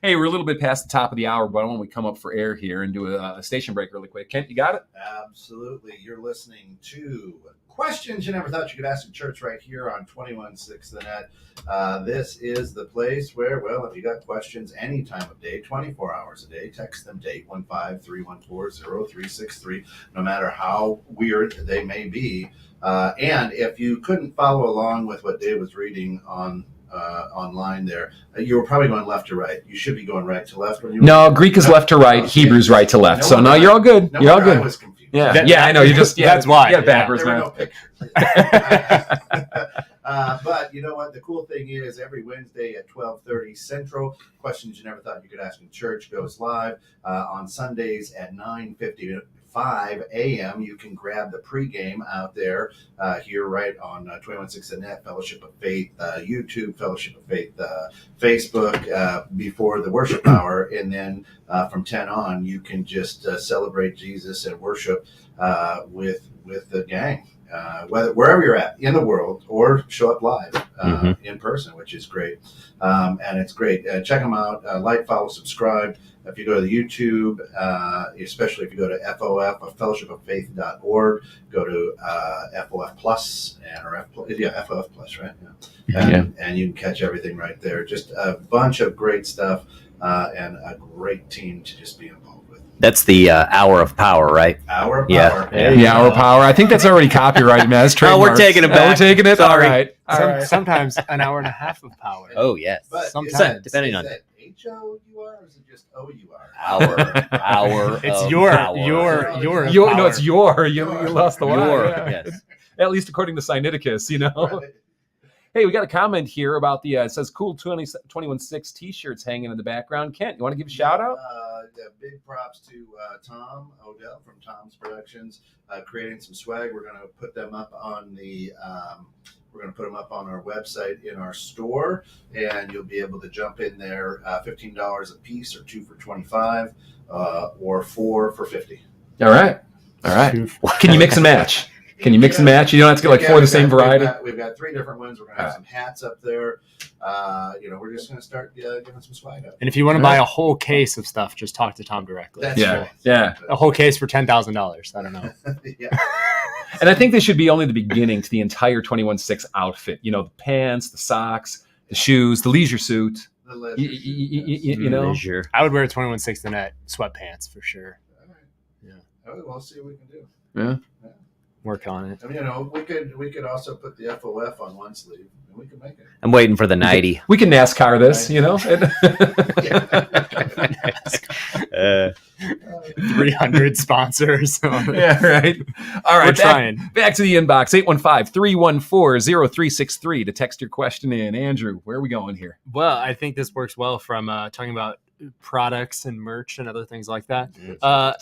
Hey, we're a little bit past the top of the hour, but why don't we come up for air here and do a station break really quick? Kent, you got it? Absolutely. You're listening to Questions You Never Thought You Could Ask in Church right here on 21.6 The Net. This is the place where, well, if you got questions any time of day, 24 hours a day, text them to 815-314-0363, no matter how weird they may be. And if you couldn't follow along with what Dave was reading online there, you were probably going left to right. You should be going right to left. When you No, Greek is left to right, Hebrew's right to left. So no, you're all good. You're all good. I was confused. Yeah, I know. You just that's why. Yeah, backwards, there man. were no pictures. But you know what? The cool thing is, every Wednesday at 12:30 Central, Questions You Never Thought You Could Ask in Church goes live. On Sundays at 9:50 5 a.m. You can grab the pregame out there here right on 216.net, Fellowship of Faith, YouTube, Fellowship of Faith, Facebook, before the worship hour. And then from 10 on, you can just celebrate Jesus and worship with the gang. Wherever you're at in the world, or show up live in person, which is great. And it's great. Check them out. Like, follow, subscribe. If you go to the YouTube, especially if you go to FOF, fellowshipoffaith.org, go to FOF Plus, FOF Plus, right? Yeah. And you can catch everything right there. Just a bunch of great stuff and a great team to just be involved. That's the Hour of Power, right? Hour of Power. Yeah, the Hour of Power. I think that's already copyrighted, man. That's trademarked. Oh, we're taking it back. We're taking it. Sorry. All right. Sometimes an hour and a half of power. Oh, yes. But sometimes, depending on it. HOUR or is it just OUR? Hour. It's of your power. your. No, it's your. You lost the Your. Y. Yes. At least according to Sinaiticus, you know. Right. Hey, we got a comment here about the, it says cool 21.6 t-shirts hanging in the background. Kent, you want to give a shout out? Big props to Tom Odell from Tom's Productions, creating some swag. We're going to put them up on our website in our store, and you'll be able to jump in there. $15 a piece, or 2 for $25, or 4 for $50. All right. Can you mix and match? You don't have to get like 4 of the same variety. We've got 3 different ones. We're going to have some hats up there. We're just going to start giving some swag up. And if you want to buy a whole case of stuff, just talk to Tom directly. That's Yeah. right. Yeah. A whole case for $10,000. I don't know. Yeah. And I think this should be only the beginning to the entire 21.6 outfit. You know, the pants, the socks, the shoes, the leisure suit. The leisure suit, yes. You know. Leisure. I would wear 21.6 the net sweatpants for sure. All right. Yeah. We'll see what we can do. Yeah. Work on it. And, we could also put the FOF on one sleeve, and we can make it. I'm waiting for the 90. We can NASCAR this, you know. 300 sponsors. Yeah, right. All right, We're trying. Back to the inbox, 815-314-0363 to text your question in. Andrew, where are we going here? Well, I think this works well from talking about products and merch and other things like that.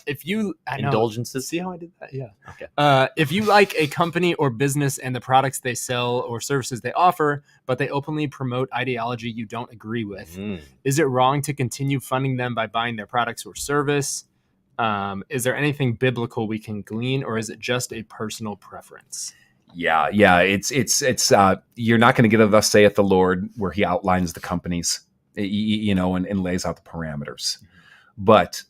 If you Indulgences. See how I did that? Yeah. Okay. If you like a company or business and the products they sell or services they offer, but they openly promote ideology you don't agree with, is it wrong to continue funding them by buying their products or service? Is there anything biblical we can glean, or is it just a personal preference? Yeah. It's you're not going to get a "Thus saith the Lord" where he outlines the companies, and lays out the parameters, but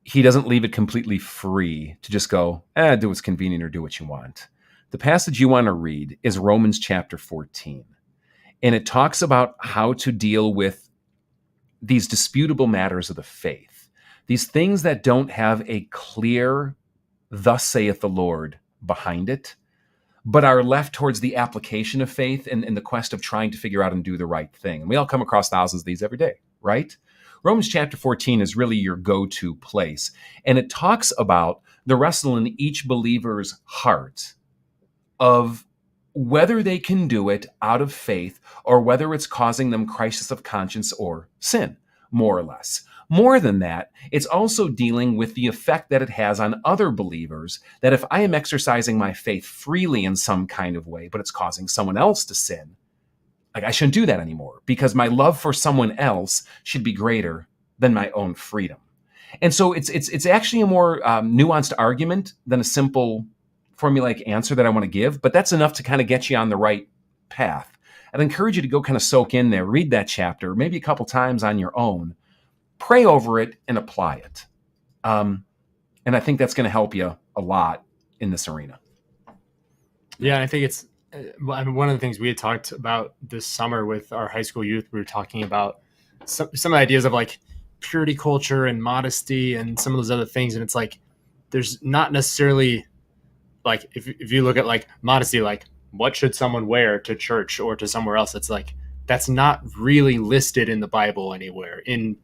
he doesn't leave it completely free to just go, do what's convenient or do what you want. The passage you want to read is Romans chapter 14, and it talks about how to deal with these disputable matters of the faith, these things that don't have a clear "Thus saith the Lord" behind it, but are left towards the application of faith and the quest of trying to figure out and do the right thing. And we all come across thousands of these every day, right? Romans chapter 14 is really your go-to place. And it talks about the wrestle in each believer's heart of whether they can do it out of faith or whether it's causing them crisis of conscience or sin, more or less. More than that, it's also dealing with the effect that it has on other believers, that if I am exercising my faith freely in some kind of way, but it's causing someone else to sin, like I shouldn't do that anymore because my love for someone else should be greater than my own freedom. And so it's actually a more nuanced argument than a simple formulaic answer that I want to give, but that's enough to kind of get you on the right path. I'd encourage you to go kind of soak in there, read that chapter, maybe a couple times on your own, pray over it and apply it. And I think that's going to help you a lot in this arena. Yeah, I think it's one of the things we had talked about this summer with our high school youth. We were talking about some ideas of like purity culture and modesty and some of those other things. And it's like, there's not necessarily like, if you look at like modesty, like what should someone wear to church or to somewhere else? It's like, that's not really listed in the Bible anywhere in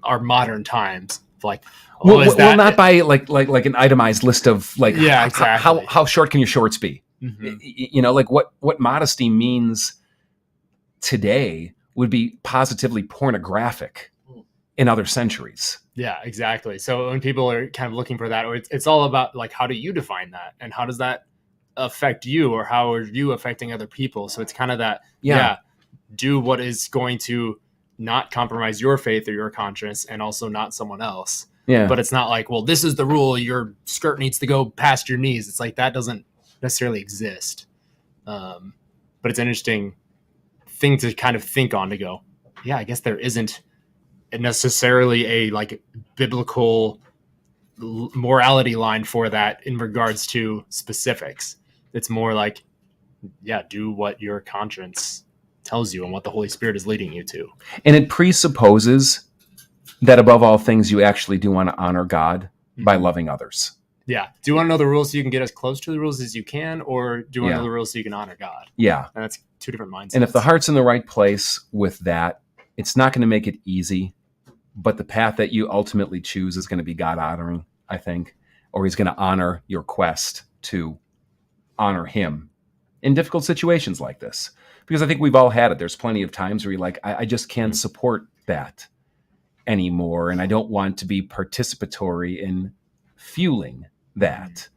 our modern times. Like, not by like an itemized list of like, exactly. how short can your shorts be? Mm-hmm. Like what modesty means today would be positively pornographic. in other centuries. Yeah, exactly. So when people are kind of looking for that, or it's all about like, how do you define that? And how does that affect you, or how are you affecting other people? So it's kind of that, do what is going to not compromise your faith or your conscience, and also not someone else. Yeah. But it's not like, well, this is the rule, your skirt needs to go past your knees. It's like, that doesn't necessarily exist. But it's an interesting thing to kind of think on, to go, yeah, I guess there isn't necessarily a like biblical morality line for that in regards to specifics. It's more like, do what your conscience tells you and what the Holy Spirit is leading you to. And it presupposes that above all things, you actually do want to honor God by loving others. Yeah. Do you want to know the rules so you can get as close to the rules as you can, or do you want to know the rules so you can honor God? Yeah. And that's two different mindsets. And if the heart's in the right place with that, it's not going to make it easy, but the path that you ultimately choose is going to be God honoring, I think, or he's going to honor your quest to honor him in difficult situations like this. Because I think we've all had it. There's plenty of times where you're like, I just can't support that anymore, and I don't want to be participatory in fueling that.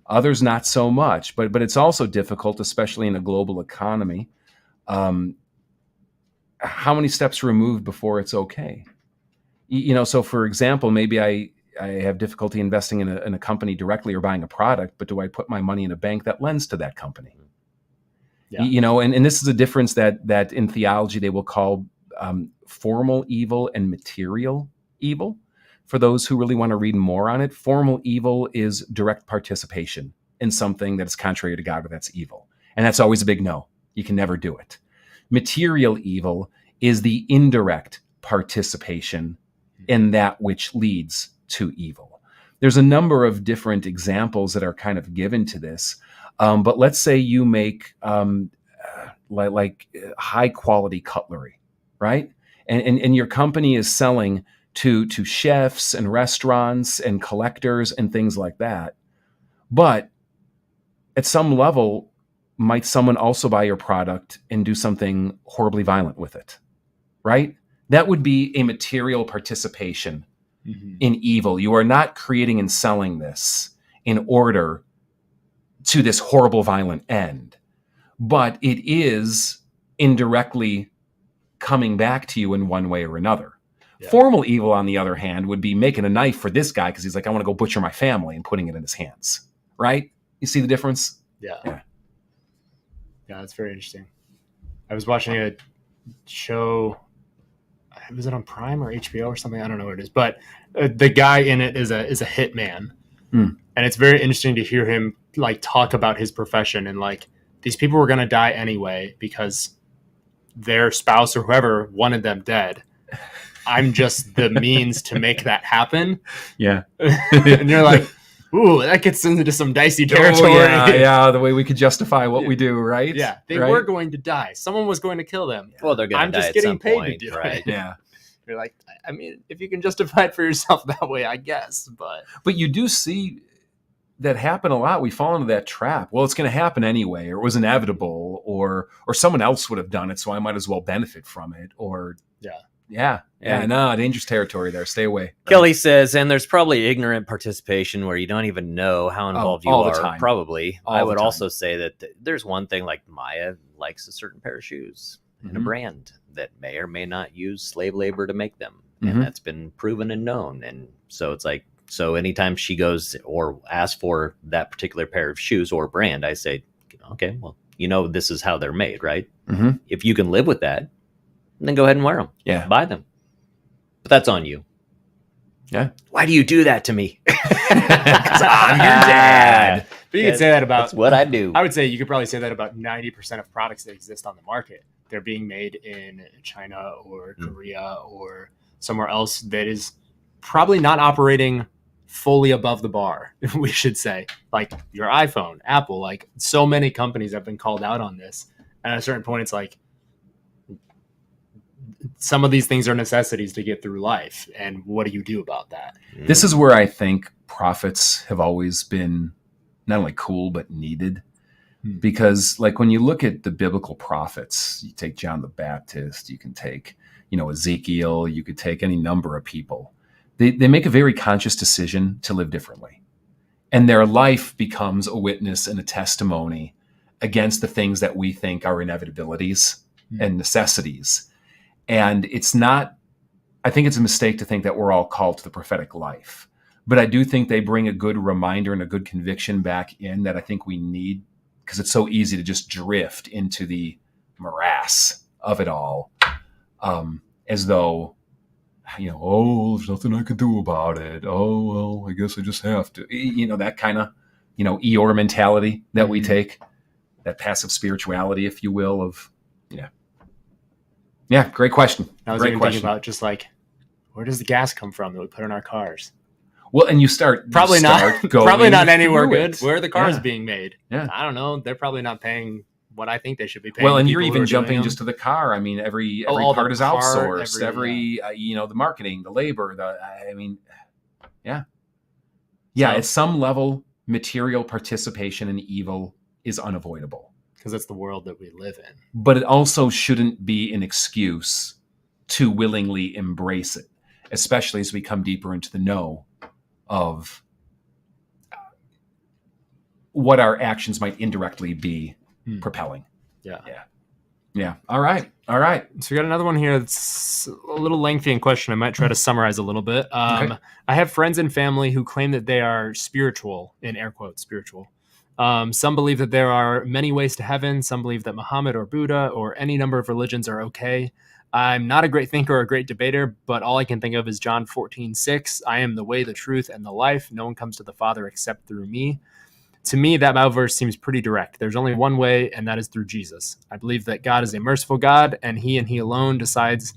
Others not so much, but it's also difficult, especially in a global economy. How many steps removed before it's okay? So for example, maybe I have difficulty investing in a company directly or buying a product, but do I put my money in a bank that lends to that company? Yeah. And this is a difference that in theology they will call formal evil and material evil. For those who really want to read more on it, formal evil is direct participation in something that is contrary to God or that's evil. And that's always a big no. You can never do it. Material evil is the indirect participation in that which leads to evil. There's a number of different examples that are kind of given to this. But let's say you make like high quality cutlery, right? And your company is selling to chefs and restaurants and collectors and things like that. But at some level, might someone also buy your product and do something horribly violent with it, right? That would be a material participation in evil. You are not creating and selling this in order to this horrible, violent end, but it is indirectly coming back to you in one way or another. Yeah. Formal evil, on the other hand, would be making a knife for this guy because he's like, I want to go butcher my family, and putting it in his hands, right? You see the difference? Yeah, that's very interesting. I was watching a show, was it on Prime or HBO or something? I don't know what it is, but the guy in it is a hitman. And it's very interesting to hear him like talk about his profession, and like, these people were going to die anyway because their spouse or whoever wanted them dead. I'm just the means to make that happen. Yeah. And you're like, ooh, that gets into some dicey territory. Yeah, the way we could justify what we do, right? Yeah, they were going to die. Someone was going to kill them. Well, they're going to die. I'm just getting paid to do it. Yeah. You're like, I mean, if you can justify it for yourself that way, I guess. But you do see that happen a lot. We fall into that trap. Well, it's going to happen anyway, or it was inevitable, or someone else would have done it, so I might as well benefit from it. Or dangerous territory there. Stay away. Kelly says, and there's probably ignorant participation where you don't even know how involved you are. Time. Probably. I would also say that there's one thing, like Maya likes a certain pair of shoes in a brand that may or may not use slave labor to make them. And that's been proven and known. And so it's like, so anytime she goes or asks for that particular pair of shoes or brand, I say, okay, well, this is how they're made, right? If you can live with that, then go ahead and wear them. Yeah. Buy them. But that's on you. Yeah. Why do you do that to me? Because I'm your dad. But you could say that about... That's what I do. I would say you could probably say that about 90% of products that exist on the market. They're being made in China or Korea or somewhere else that is probably not operating fully above the bar, we should say. Like your iPhone, Apple, like so many companies have been called out on this. And at a certain point, it's like, some of these things are necessities to get through life. And what do you do about that? This is where I think prophets have always been not only cool, but needed. Because like when you look at the biblical prophets, you take John the Baptist, you can take Ezekiel, you could take any number of people. They make a very conscious decision to live differently. And their life becomes a witness and a testimony against the things that we think are inevitabilities and necessities. And I think it's a mistake to think that we're all called to the prophetic life. But I do think they bring a good reminder and a good conviction back in that I think we need, because it's so easy to just drift into the morass of it all, as though, there's nothing I could do about it. Oh, well, I guess I just have to. That kind of, Eeyore mentality that we take, that passive spirituality, if you will, of, Yeah, great question. I was even thinking about just like, where does the gas come from that we put in our cars? Well, and you start probably not anywhere good. Where are the cars being made? Yeah. I don't know. They're probably not paying what I think they should be paying. Well, and you're even jumping just to the car. I mean, every part is outsourced. The marketing, the labor, yeah. At some level, material participation in evil is unavoidable because it's the world that we live in. But it also shouldn't be an excuse to willingly embrace it, especially as we come deeper into the know of what our actions might indirectly be propelling. Yeah. All right. So we got another one here that's a little lengthy in question. I might try to summarize a little bit. Okay. I have friends and family who claim that they are spiritual, in air quotes, spiritual. Some believe that there are many ways to heaven. Some believe that Muhammad or Buddha or any number of religions are okay. I'm not a great thinker or a great debater, but all I can think of is John 14:6. I am the way, the truth, and the life. No one comes to the Father except through me. To me, that Bible verse seems pretty direct. There's only one way, and that is through Jesus. I believe that God is a merciful God, and he alone decides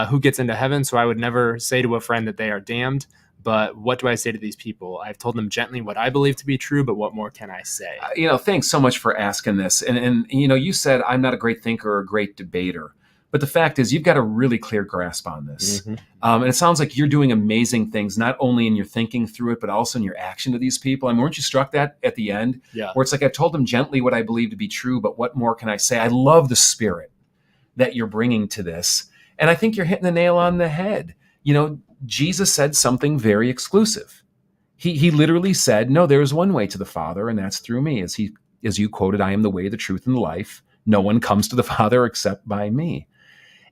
who gets into heaven. So I would never say to a friend that they are damned. But what do I say to these people? I've told them gently what I believe to be true, but what more can I say? Thanks so much for asking this. And you said I'm not a great thinker or a great debater. But the fact is, you've got a really clear grasp on this. Mm-hmm. And it sounds like you're doing amazing things, not only in your thinking through it, but also in your action to these people. I mean, weren't you struck that at the end? Yeah. Where it's like, I told them gently what I believe to be true, but what more can I say? I love the spirit that you're bringing to this. And I think you're hitting the nail on the head. Jesus said something very exclusive. He literally said, no, there is one way to the Father, and that's through me. As you quoted, I am the way, the truth, and the life. No one comes to the Father except by me.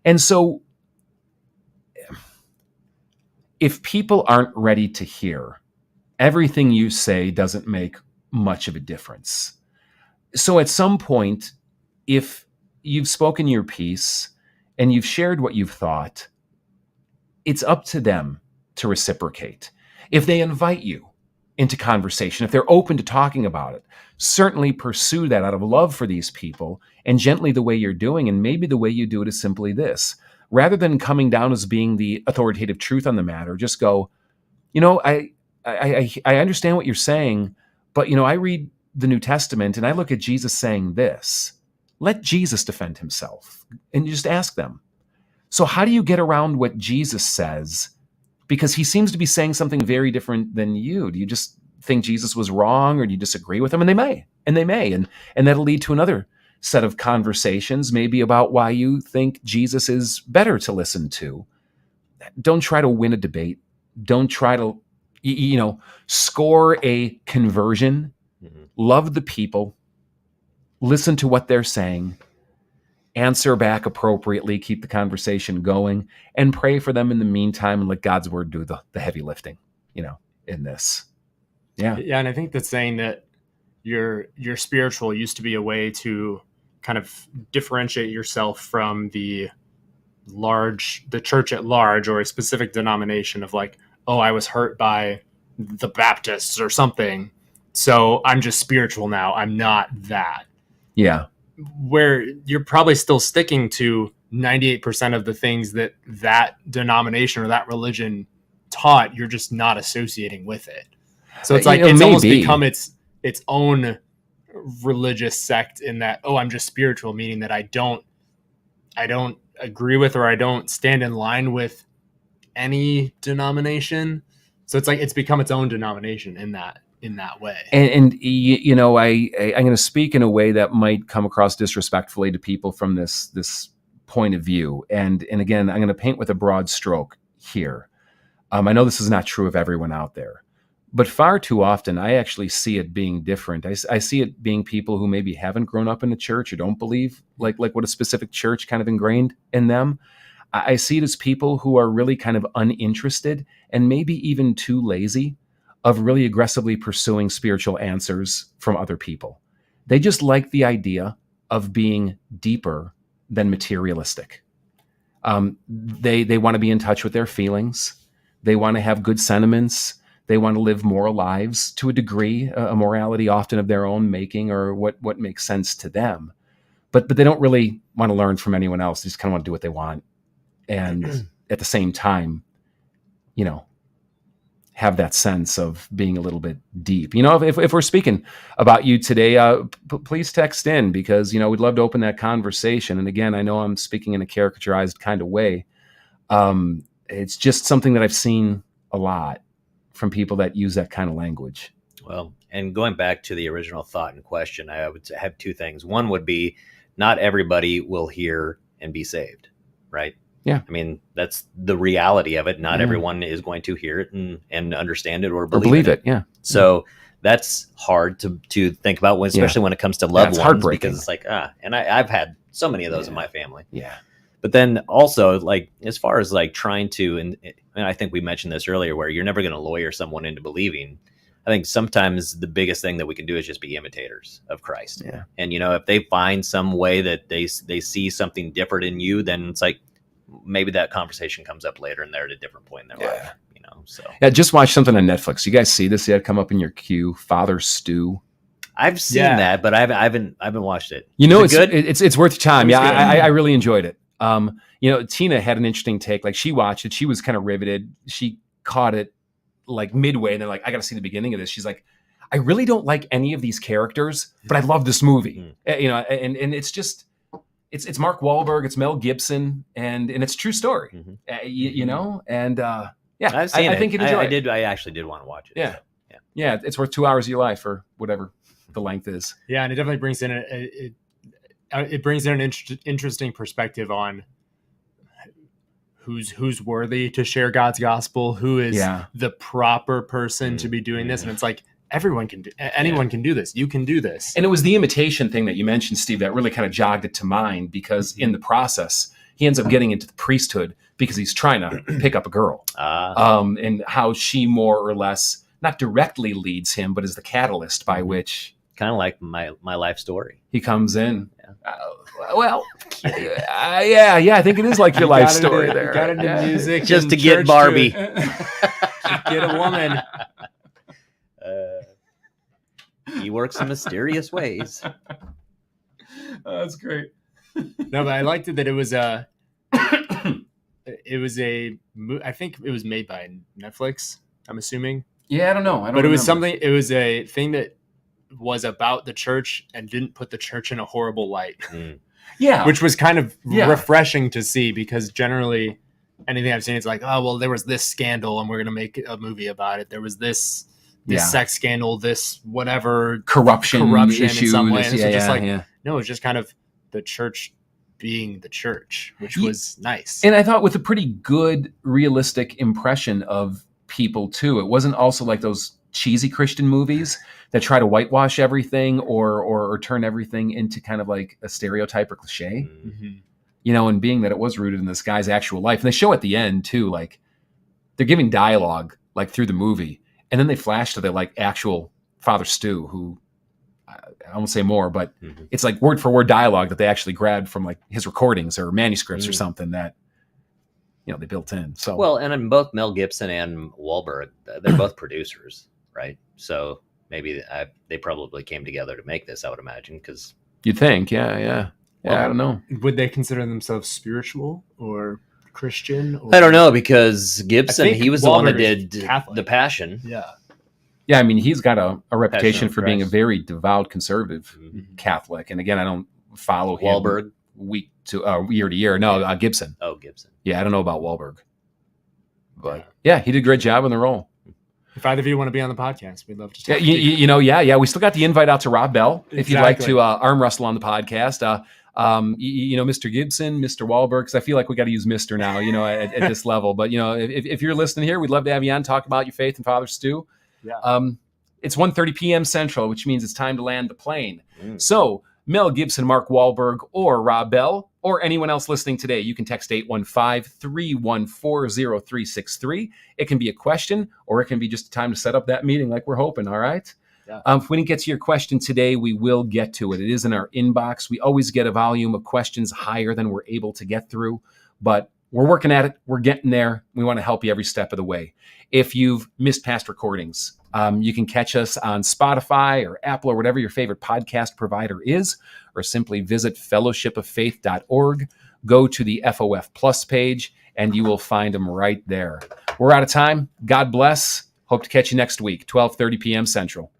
And so if people aren't ready to hear, everything you say doesn't make much of a difference. So at some point, if you've spoken your piece and you've shared what you've thought, it's up to them to reciprocate. If they invite you into conversation, if they're open to talking about it, certainly pursue that out of love for these people and gently the way you're doing. And maybe the way you do it is simply this. Rather than coming down as being the authoritative truth on the matter, just go, I understand what you're saying, but, I read the New Testament and I look at Jesus saying this. Let Jesus defend himself. And you just ask them. So how do you get around what Jesus says? Because he seems to be saying something very different than you. Do you just think Jesus was wrong, or do you disagree with him? And they may. And that'll lead to another set of conversations, maybe about why you think Jesus is better to listen to. Don't try to win a debate. Don't try to, score a conversion. Mm-hmm. Love the people. Listen to what they're saying. Answer back appropriately, keep the conversation going, and pray for them in the meantime, and let God's word do the heavy lifting, in this. Yeah. Yeah. And I think that saying that your spiritual used to be a way to kind of differentiate yourself from the church at large, or a specific denomination of like, oh, I was hurt by the Baptists or something, so I'm just spiritual now. I'm not that. Yeah. Where you're probably still sticking to 98% of the things that denomination or that religion taught, you're just not associating with it. So it's like, it's almost become its own religious sect in that, oh, I'm just spiritual, meaning that I don't agree with, or I don't stand in line with any denomination. So it's like, it's become its own denomination in that way. And I'm going to speak in a way that might come across disrespectfully to people from this point of view. And again, I'm going to paint with a broad stroke here. I know this is not true of everyone out there, but far too often I actually see it being different. I see it being people who maybe haven't grown up in a church or don't believe like what a specific church kind of ingrained in them. I see it as people who are really kind of uninterested and maybe even too lazy of really aggressively pursuing spiritual answers from other people. They just like the idea of being deeper than materialistic. They want to be in touch with their feelings. They want to have good sentiments. They want to live moral lives to a degree, a morality often of their own making or what makes sense to them. But they don't really want to learn from anyone else. They just kind of want to do what they want. And at the same time, have that sense of being a little bit deep. If we're speaking about you today, please text in because, we'd love to open that conversation. And again, I know I'm speaking in a caricaturized kind of way. It's just something that I've seen a lot from people that use that kind of language. Well, and going back to the original thought in question, I would have two things. One would be not everybody will hear and be saved, right? Yeah. I mean, that's the reality of it. Not everyone is going to hear it and understand it or believe it. Yeah. So that's hard to think about, especially when it comes to loved ones, because it's like, and I've had so many of those in my family. Yeah. But then also, like, as far as like trying to, and I think we mentioned this earlier, where you're never going to lawyer someone into believing. I think sometimes the biggest thing that we can do is just be imitators of Christ. Yeah. And, if they find some way that they see something different in you, then it's like, maybe that conversation comes up later and they're at a different point in their life, so. Yeah, just watch something on Netflix. You guys see this yet? Come up in your queue, Father Stew. I've seen that, but I haven't watched it. It's good. It's worth your time. Yeah, I really enjoyed it. Tina had an interesting take. Like, she watched it. She was kind of riveted. She caught it like midway, and they're like, I got to see the beginning of this. She's like, I really don't like any of these characters, but I love this movie. And it's just, it's Mark Wahlberg, it's Mel Gibson, and it's a true story. And I've seen it. I think you'd enjoy it. I actually did want to watch it. Yeah, it's worth 2 hours of your life or whatever the length is. Yeah, and it definitely brings in it brings in an interesting perspective on who's worthy to share God's gospel, who is the proper person to be doing this, and it's like, anyone can do this. You can do this. And it was the imitation thing that you mentioned, Steve, that really kind of jogged it to mind, because in the process, he ends up getting into the priesthood because he's trying to pick up a girl. And how she more or less, not directly leads him, but is the catalyst by which... Kind of like my life story. He comes in. I think it is like your life story there. Got into music just to get Barbie. To get a woman. He works in mysterious ways. That's great. No, but I liked it that it was I think it was made by Netflix, I'm assuming. Yeah, I don't know. But it was a thing that was about the church and didn't put the church in a horrible light. Yeah. Which was kind of refreshing to see, because generally anything I've seen, it's like, oh, well, there was this scandal and we're going to make a movie about it. There was this sex scandal, this whatever corruption issues, in some way. And no, it's just kind of the church being the church, which was nice. And I thought with a pretty good, realistic impression of people too. It wasn't also like those cheesy Christian movies that try to whitewash everything or turn everything into kind of like a stereotype or cliche. And being that it was rooted in this guy's actual life. And they show at the end too, like they're giving dialogue like through the movie. And then they flash to the like actual Father Stu, who I won't say more, but it's like word for word dialogue that they actually grabbed from like his recordings or manuscripts or something that, they built in. So, well, and in both Mel Gibson and Wahlberg, they're both producers, right? So maybe they probably came together to make this, I would imagine, because you'd think, yeah. Well, I don't know. Would they consider themselves spiritual or Christian? Or... I don't know, because Gibson, he was the one that did Catholic. The Passion. Yeah, I mean, he's got a reputation for being a very devout conservative Catholic. And again, I don't follow him Wahlberg year to year. No, Gibson. Oh, Gibson. Yeah, I don't know about Wahlberg. But yeah, he did a great job in the role. If either of you want to be on the podcast, we'd love to talk. We still got the invite out to Rob Bell. If you'd like to arm wrestle on the podcast, Mr. Gibson, Mr. Wahlberg, because I feel like we got to use Mr. now, at this level. But, if you're listening here, we'd love to have you on, talk about your faith and Father Stu. Yeah. It's 1:30 p.m. Central, which means it's time to land the plane. So Mel Gibson, Mark Wahlberg, or Rob Bell, or anyone else listening today, you can text 815-314-0363. It can be a question, or it can be just a time to set up that meeting like we're hoping, all right? Yeah. If we didn't get to your question today, we will get to it. It is in our inbox. We always get a volume of questions higher than we're able to get through, but we're working at it. We're getting there. We want to help you every step of the way. If you've missed past recordings, you can catch us on Spotify or Apple or whatever your favorite podcast provider is, or simply visit fellowshipoffaith.org. Go to the FOF Plus page, and you will find them right there. We're out of time. God bless. Hope to catch you next week, 12:30 p.m. Central.